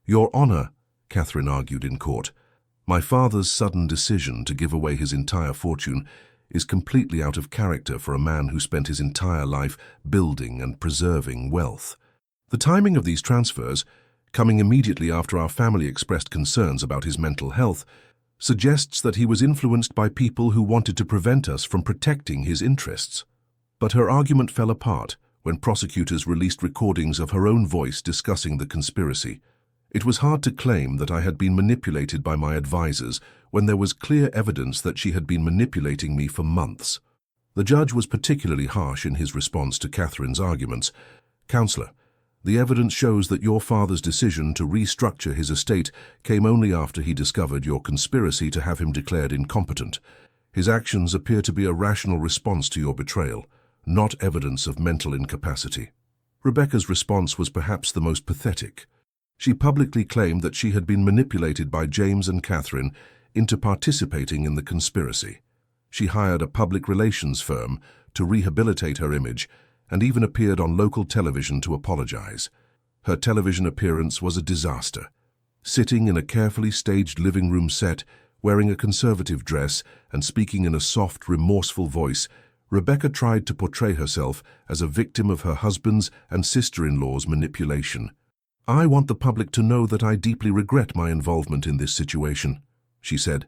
"Your Honor," Catherine argued in court, "my father's sudden decision to give away his entire fortune is completely out of character for a man who spent his entire life building and preserving wealth. The timing of these transfers, coming immediately after our family expressed concerns about his mental health, suggests that he was influenced by people who wanted to prevent us from protecting his interests." But her argument fell apart when prosecutors released recordings of her own voice discussing the conspiracy. It was hard to claim that I had been manipulated by my advisors when there was clear evidence that she had been manipulating me for months. The judge was particularly harsh in his response to Catherine's arguments. "Counselor, the evidence shows that your father's decision to restructure his estate came only after he discovered your conspiracy to have him declared incompetent. His actions appear to be a rational response to your betrayal, not evidence of mental incapacity." Rebecca's response was perhaps the most pathetic. She publicly claimed that she had been manipulated by James and Catherine into participating in the conspiracy. She hired a public relations firm to rehabilitate her image and even appeared on local television to apologize. Her television appearance was a disaster. Sitting in a carefully staged living room set, wearing a conservative dress and speaking in a soft, remorseful voice, Rebecca tried to portray herself as a victim of her husband's and sister-in-law's manipulation. "I want the public to know that I deeply regret my involvement in this situation," she said,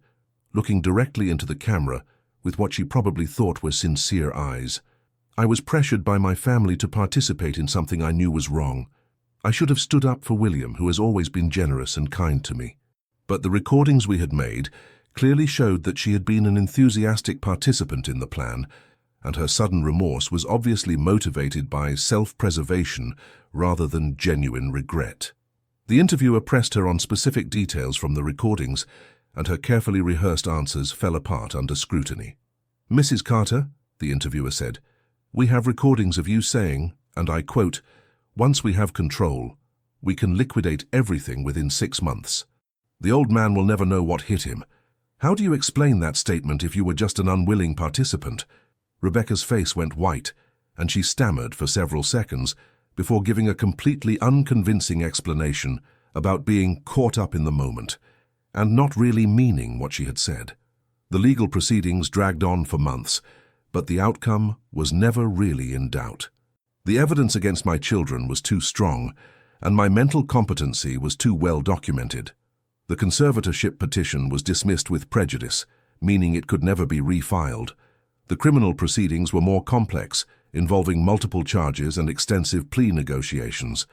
looking directly into the camera with what she probably thought were sincere eyes. "I was pressured by my family to participate in something I knew was wrong. I should have stood up for William, who has always been generous and kind to me." But the recordings we had made clearly showed that she had been an enthusiastic participant in the plan, and her sudden remorse was obviously motivated by self-preservation rather than genuine regret. The interviewer pressed her on specific details from the recordings, and her carefully rehearsed answers fell apart under scrutiny. "Mrs. Carter," the interviewer said, "we have recordings of you saying, and I quote, 'Once we have control, we can liquidate everything within 6 months. The old man will never know what hit him.' How do you explain that statement if you were just an unwilling participant?" Rebecca's face went white, and she stammered for several seconds before giving a completely unconvincing explanation about being caught up in the moment and not really meaning what she had said. The legal proceedings dragged on for months, but the outcome was never really in doubt. The evidence against my children was too strong, and my mental competency was too well documented. The conservatorship petition was dismissed with prejudice, meaning it could never be refiled. The criminal proceedings were more complex, involving multiple charges and extensive plea negotiations.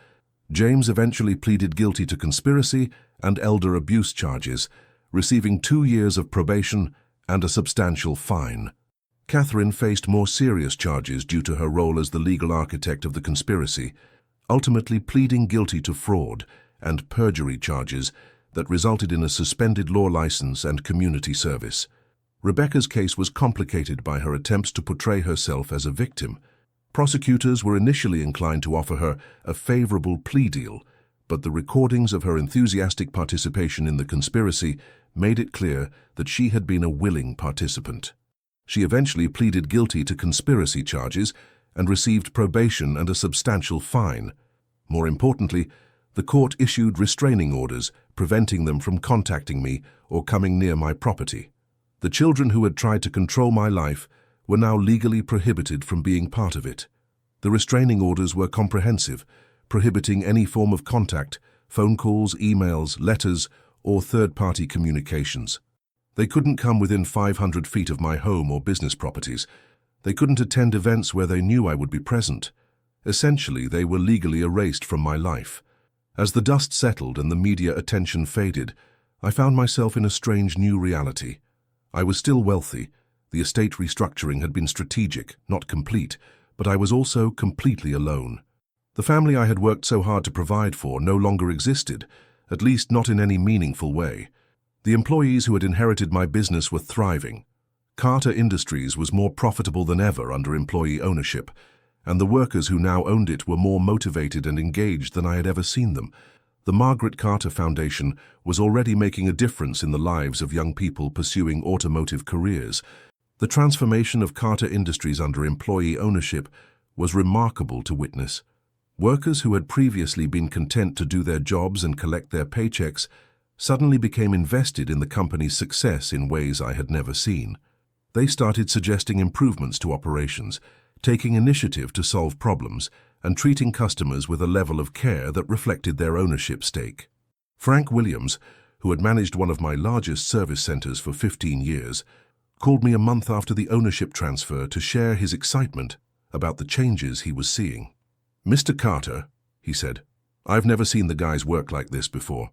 James eventually pleaded guilty to conspiracy and elder abuse charges, receiving 2 years of probation and a substantial fine. Catherine faced more serious charges due to her role as the legal architect of the conspiracy, ultimately pleading guilty to fraud and perjury charges that resulted in a suspended law license and community service. Rebecca's case was complicated by her attempts to portray herself as a victim. Prosecutors were initially inclined to offer her a favorable plea deal, but the recordings of her enthusiastic participation in the conspiracy made it clear that she had been a willing participant. She eventually pleaded guilty to conspiracy charges and received probation and a substantial fine. More importantly, the court issued restraining orders preventing them from contacting me or coming near my property. The children who had tried to control my life were now legally prohibited from being part of it. The restraining orders were comprehensive, prohibiting any form of contact, phone calls, emails, letters, or third-party communications. They couldn't come within 500 feet of my home or business properties. They couldn't attend events where they knew I would be present. Essentially, they were legally erased from my life. As the dust settled and the media attention faded, I found myself in a strange new reality. I was still wealthy. The estate restructuring had been strategic, not complete, but I was also completely alone. The family I had worked so hard to provide for no longer existed, at least not in any meaningful way. The employees who had inherited my business were thriving, Carter Industries was more profitable than ever under employee ownership, and the workers who now owned it were more motivated and engaged than I had ever seen them. The Margaret Carter Foundation was already making a difference in the lives of young people pursuing automotive careers. The transformation of Carter Industries under employee ownership was remarkable to witness. Workers who had previously been content to do their jobs and collect their paychecks suddenly became invested in the company's success in ways I had never seen. They started suggesting improvements to operations, taking initiative to solve problems, and treating customers with a level of care that reflected their ownership stake. Frank Williams, who had managed one of my largest service centers for 15 years, called me a month after the ownership transfer to share his excitement about the changes he was seeing. "Mr. Carter," he said, "I've never seen the guys work like this before.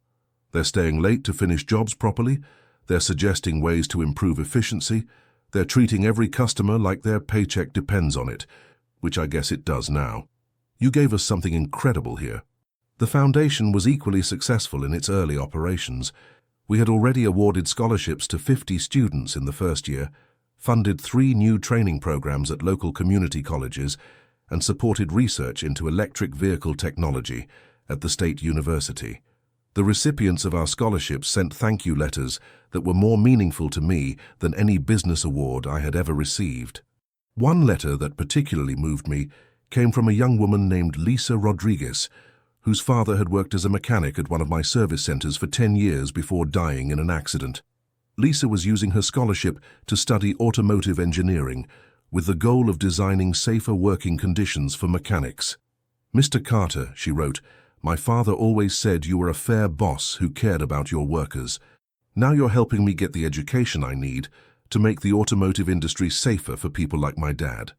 They're staying late to finish jobs properly, they're suggesting ways to improve efficiency, they're treating every customer like their paycheck depends on it, which I guess it does now. You gave us something incredible here." The foundation was equally successful in its early operations. We had already awarded scholarships to 50 students in the first year, funded 3 new training programs at local community colleges, and supported research into electric vehicle technology at the State University. The recipients of our scholarships sent thank you letters that were more meaningful to me than any business award I had ever received. One letter that particularly moved me came from a young woman named Lisa Rodriguez, whose father had worked as a mechanic at one of my service centers for 10 years before dying in an accident. Lisa was using her scholarship to study automotive engineering, with the goal of designing safer working conditions for mechanics. "Mr. Carter," she wrote, "my father always said you were a fair boss who cared about your workers. Now you're helping me get the education I need to make the automotive industry safer for people like my dad.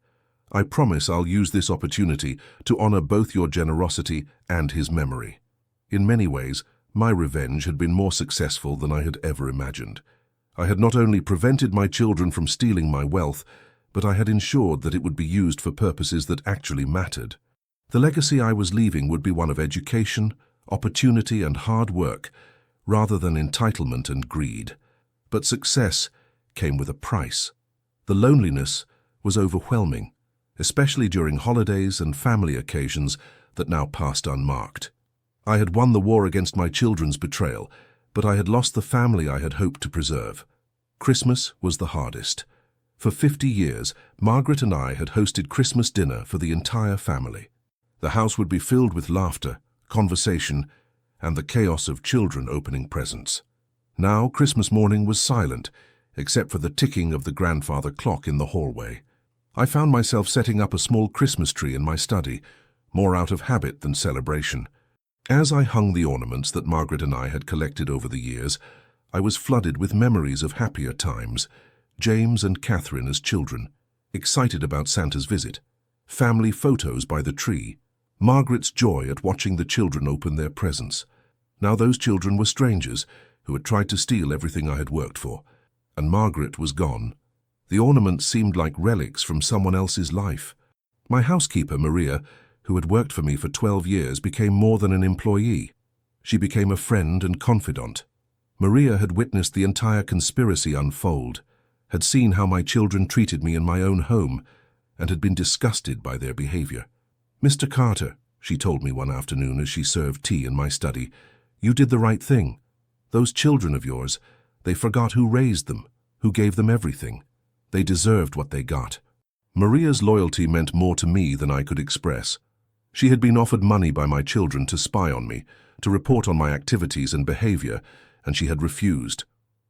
I promise I'll use this opportunity to honor both your generosity and his memory." In many ways, my revenge had been more successful than I had ever imagined. I had not only prevented my children from stealing my wealth, but I had ensured that it would be used for purposes that actually mattered. The legacy I was leaving would be one of education, opportunity, and hard work, rather than entitlement and greed. But success came with a price. The loneliness was overwhelming, especially during holidays and family occasions that now passed unmarked. I had won the war against my children's betrayal, but I had lost the family I had hoped to preserve. Christmas was the hardest. For 50 years, Margaret and I had hosted Christmas dinner for the entire family. The house would be filled with laughter, conversation, and the chaos of children opening presents. Now, Christmas morning was silent, except for the ticking of the grandfather clock in the hallway. I found myself setting up a small Christmas tree in my study, more out of habit than celebration. As I hung the ornaments that Margaret and I had collected over the years, I was flooded with memories of happier times. James and Catherine as children, excited about Santa's visit, family photos by the tree, Margaret's joy at watching the children open their presents. Now those children were strangers who had tried to steal everything I had worked for, and Margaret was gone. The ornaments seemed like relics from someone else's life. My housekeeper, Maria, who had worked for me for 12 years, became more than an employee. She became a friend and confidant. Maria had witnessed the entire conspiracy unfold, had seen how my children treated me in my own home, and had been disgusted by their behavior. "Mr. Carter," she told me one afternoon as she served tea in my study, "you did the right thing. Those children of yours, they forgot who raised them, who gave them everything. They deserved what they got." Maria's loyalty meant more to me than I could express. She had been offered money by my children to spy on me, to report on my activities and behavior, and she had refused.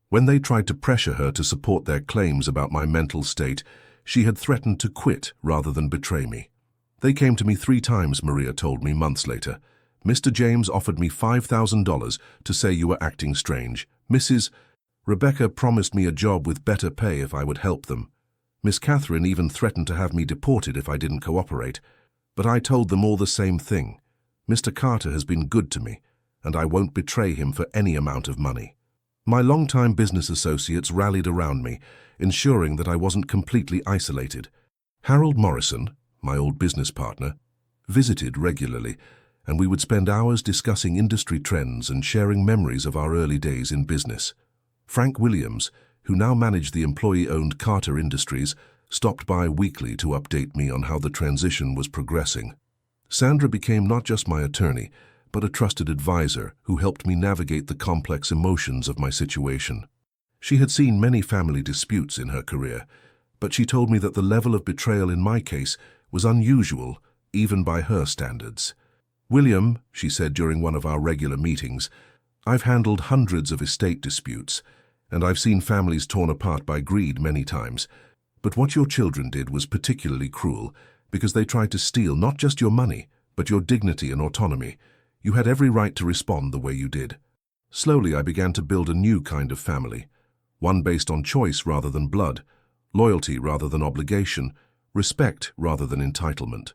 When they tried to pressure her to support their claims about my mental state, she had threatened to quit rather than betray me. "They came to me 3 times, Maria told me months later. Mr. James offered me $5,000 to say you were acting strange. Mrs. Rebecca promised me a job with better pay if I would help them. Miss Catherine even threatened to have me deported if I didn't cooperate. But I told them all the same thing. Mr. Carter has been good to me, and I won't betray him for any amount of money." My longtime business associates rallied around me, ensuring that I wasn't completely isolated. Harold Morrison, my old business partner, visited regularly, and we would spend hours discussing industry trends and sharing memories of our early days in business. Frank Williams, who now managed the employee-owned Carter Industries, stopped by weekly to update me on how the transition was progressing. Sandra became not just my attorney, but a trusted advisor who helped me navigate the complex emotions of my situation. She had seen many family disputes in her career, but she told me that the level of betrayal in my case was unusual, even by her standards. "William," she said during one of our regular meetings, "I've handled hundreds of estate disputes, and I've seen families torn apart by greed many times. But what your children did was particularly cruel, because they tried to steal not just your money, but your dignity and autonomy. You had every right to respond the way you did." Slowly, I began to build a new kind of family, one based on choice rather than blood, loyalty rather than obligation, respect rather than entitlement.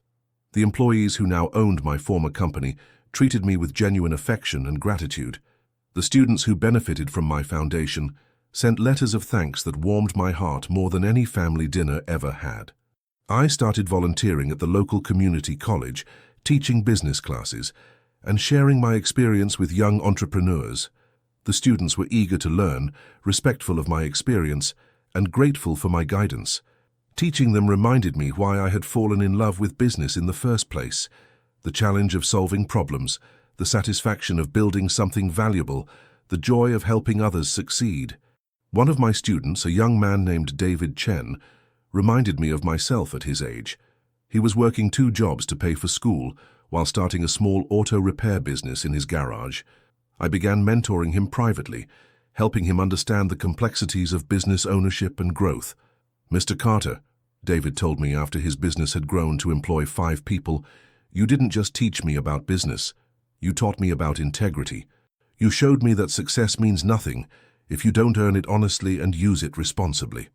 The employees who now owned my former company treated me with genuine affection and gratitude. The students who benefited from my foundation sent letters of thanks that warmed my heart more than any family dinner ever had. I started volunteering at the local community college, teaching business classes, and sharing my experience with young entrepreneurs. The students were eager to learn, respectful of my experience, and grateful for my guidance. Teaching them reminded me why I had fallen in love with business in the first place: the challenge of solving problems, the satisfaction of building something valuable, the joy of helping others succeed. One of my students, a young man named David Chen, reminded me of myself at his age. He was working 2 jobs to pay for school while starting a small auto repair business in his garage. I began mentoring him privately, helping him understand the complexities of business ownership and growth. "Mr. Carter," David told me after his business had grown to employ 5 people, "you didn't just teach me about business. You taught me about integrity. You showed me that success means nothing if you don't earn it honestly and use it responsibly."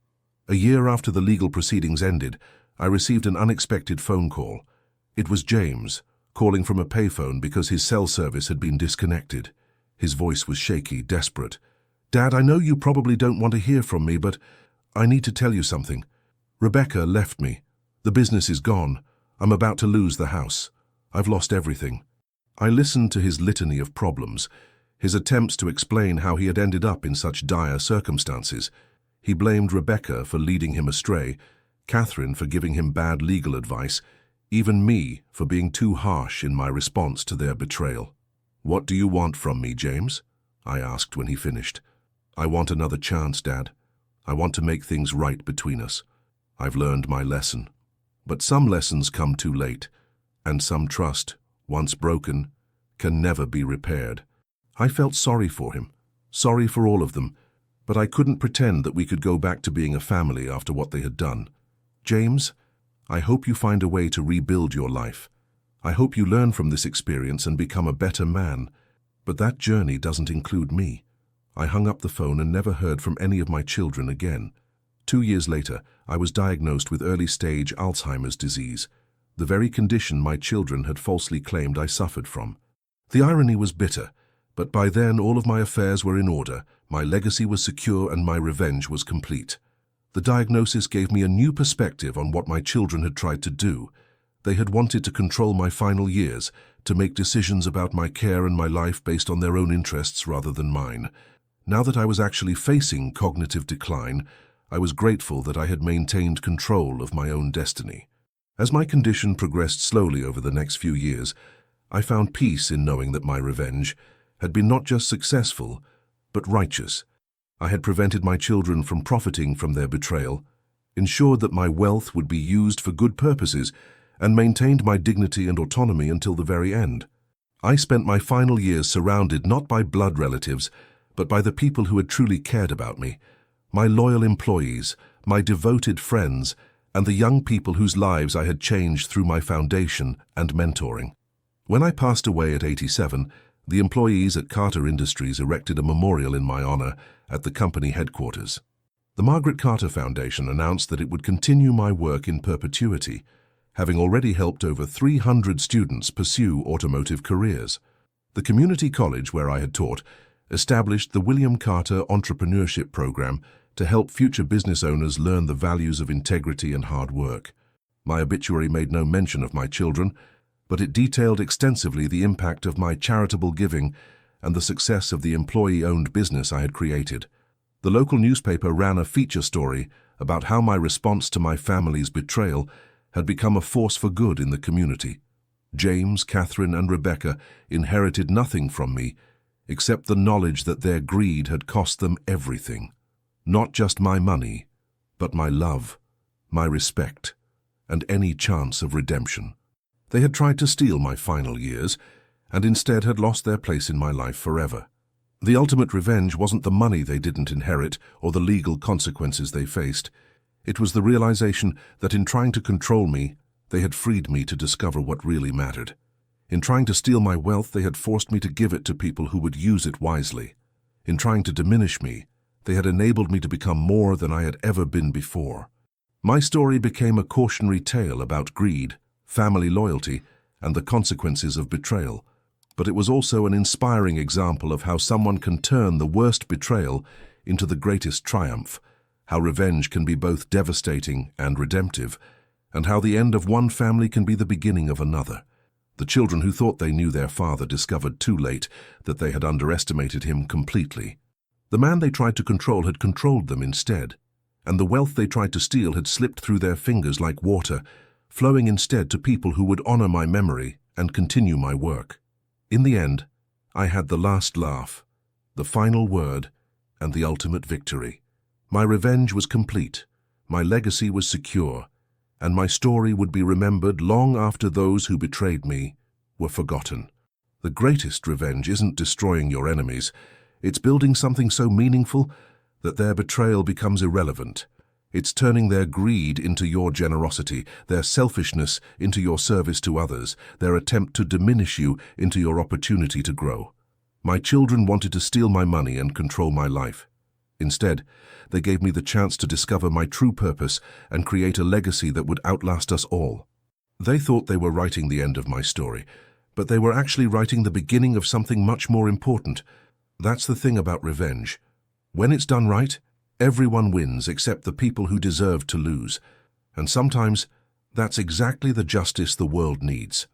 A year after the legal proceedings ended, I received an unexpected phone call. It was James, calling from a payphone because his cell service had been disconnected. His voice was shaky, desperate. "Dad, I know you probably don't want to hear from me, but I need to tell you something. Rebecca left me. The business is gone. I'm about to lose the house. I've lost everything." I listened to his litany of problems, his attempts to explain how he had ended up in such dire circumstances. He blamed Rebecca for leading him astray, Catherine for giving him bad legal advice, even me for being too harsh in my response to their betrayal. "What do you want from me, James?" I asked when he finished. "I want another chance, Dad. I want to make things right between us. I've learned my lesson. But some lessons come too late, and some trust, once broken, can never be repaired." I felt sorry for him, sorry for all of them, but I couldn't pretend that we could go back to being a family after what they had done. "James, I hope you find a way to rebuild your life. I hope you learn from this experience and become a better man. But that journey doesn't include me." I hung up the phone and never heard from any of my children again. 2 years later, I was diagnosed with early-stage Alzheimer's disease, the very condition my children had falsely claimed I suffered from. The irony was bitter, but by then all of my affairs were in order, my legacy was secure, and my revenge was complete. The diagnosis gave me a new perspective on what my children had tried to do. They had wanted to control my final years, to make decisions about my care and my life based on their own interests rather than mine. Now that I was actually facing cognitive decline, I was grateful that I had maintained control of my own destiny. As my condition progressed slowly over the next few years, I found peace in knowing that my revenge had been not just successful, but righteous. I had prevented my children from profiting from their betrayal, ensured that my wealth would be used for good purposes, and maintained my dignity and autonomy until the very end. I spent my final years surrounded not by blood relatives, but by the people who had truly cared about me, my loyal employees, my devoted friends, and the young people whose lives I had changed through my foundation and mentoring. When I passed away at 87, the employees at Carter Industries erected a memorial in my honor at the company headquarters. The Margaret Carter Foundation announced that it would continue my work in perpetuity, having already helped over 300 students pursue automotive careers. The community college where I had taught established the William Carter Entrepreneurship Program to help future business owners learn the values of integrity and hard work. My obituary made no mention of my children, but it detailed extensively the impact of my charitable giving and the success of the employee-owned business I had created. The local newspaper ran a feature story about how my response to my family's betrayal had become a force for good in the community. James, Catherine, and Rebecca inherited nothing from me except the knowledge that their greed had cost them everything. Not just my money, but my love, my respect, and any chance of redemption. They had tried to steal my final years, and instead had lost their place in my life forever. The ultimate revenge wasn't the money they didn't inherit or the legal consequences they faced. It was the realization that in trying to control me, they had freed me to discover what really mattered. In trying to steal my wealth, they had forced me to give it to people who would use it wisely. In trying to diminish me, they had enabled me to become more than I had ever been before. My story became a cautionary tale about greed, family loyalty, and the consequences of betrayal. But it was also an inspiring example of how someone can turn the worst betrayal into the greatest triumph, how revenge can be both devastating and redemptive, and how the end of one family can be the beginning of another. The children who thought they knew their father discovered too late that they had underestimated him completely. The man they tried to control had controlled them instead, and the wealth they tried to steal had slipped through their fingers like water, flowing instead to people who would honor my memory and continue my work. In the end, I had the last laugh, the final word, and the ultimate victory. My revenge was complete, my legacy was secure, and my story would be remembered long after those who betrayed me were forgotten. The greatest revenge isn't destroying your enemies, it's building something so meaningful that their betrayal becomes irrelevant. It's turning their greed into your generosity, their selfishness into your service to others, their attempt to diminish you into your opportunity to grow. My children wanted to steal my money and control my life. Instead, they gave me the chance to discover my true purpose and create a legacy that would outlast us all. They thought they were writing the end of my story, but they were actually writing the beginning of something much more important. That's the thing about revenge. When it's done right, everyone wins except the people who deserve to lose. And sometimes, that's exactly the justice the world needs.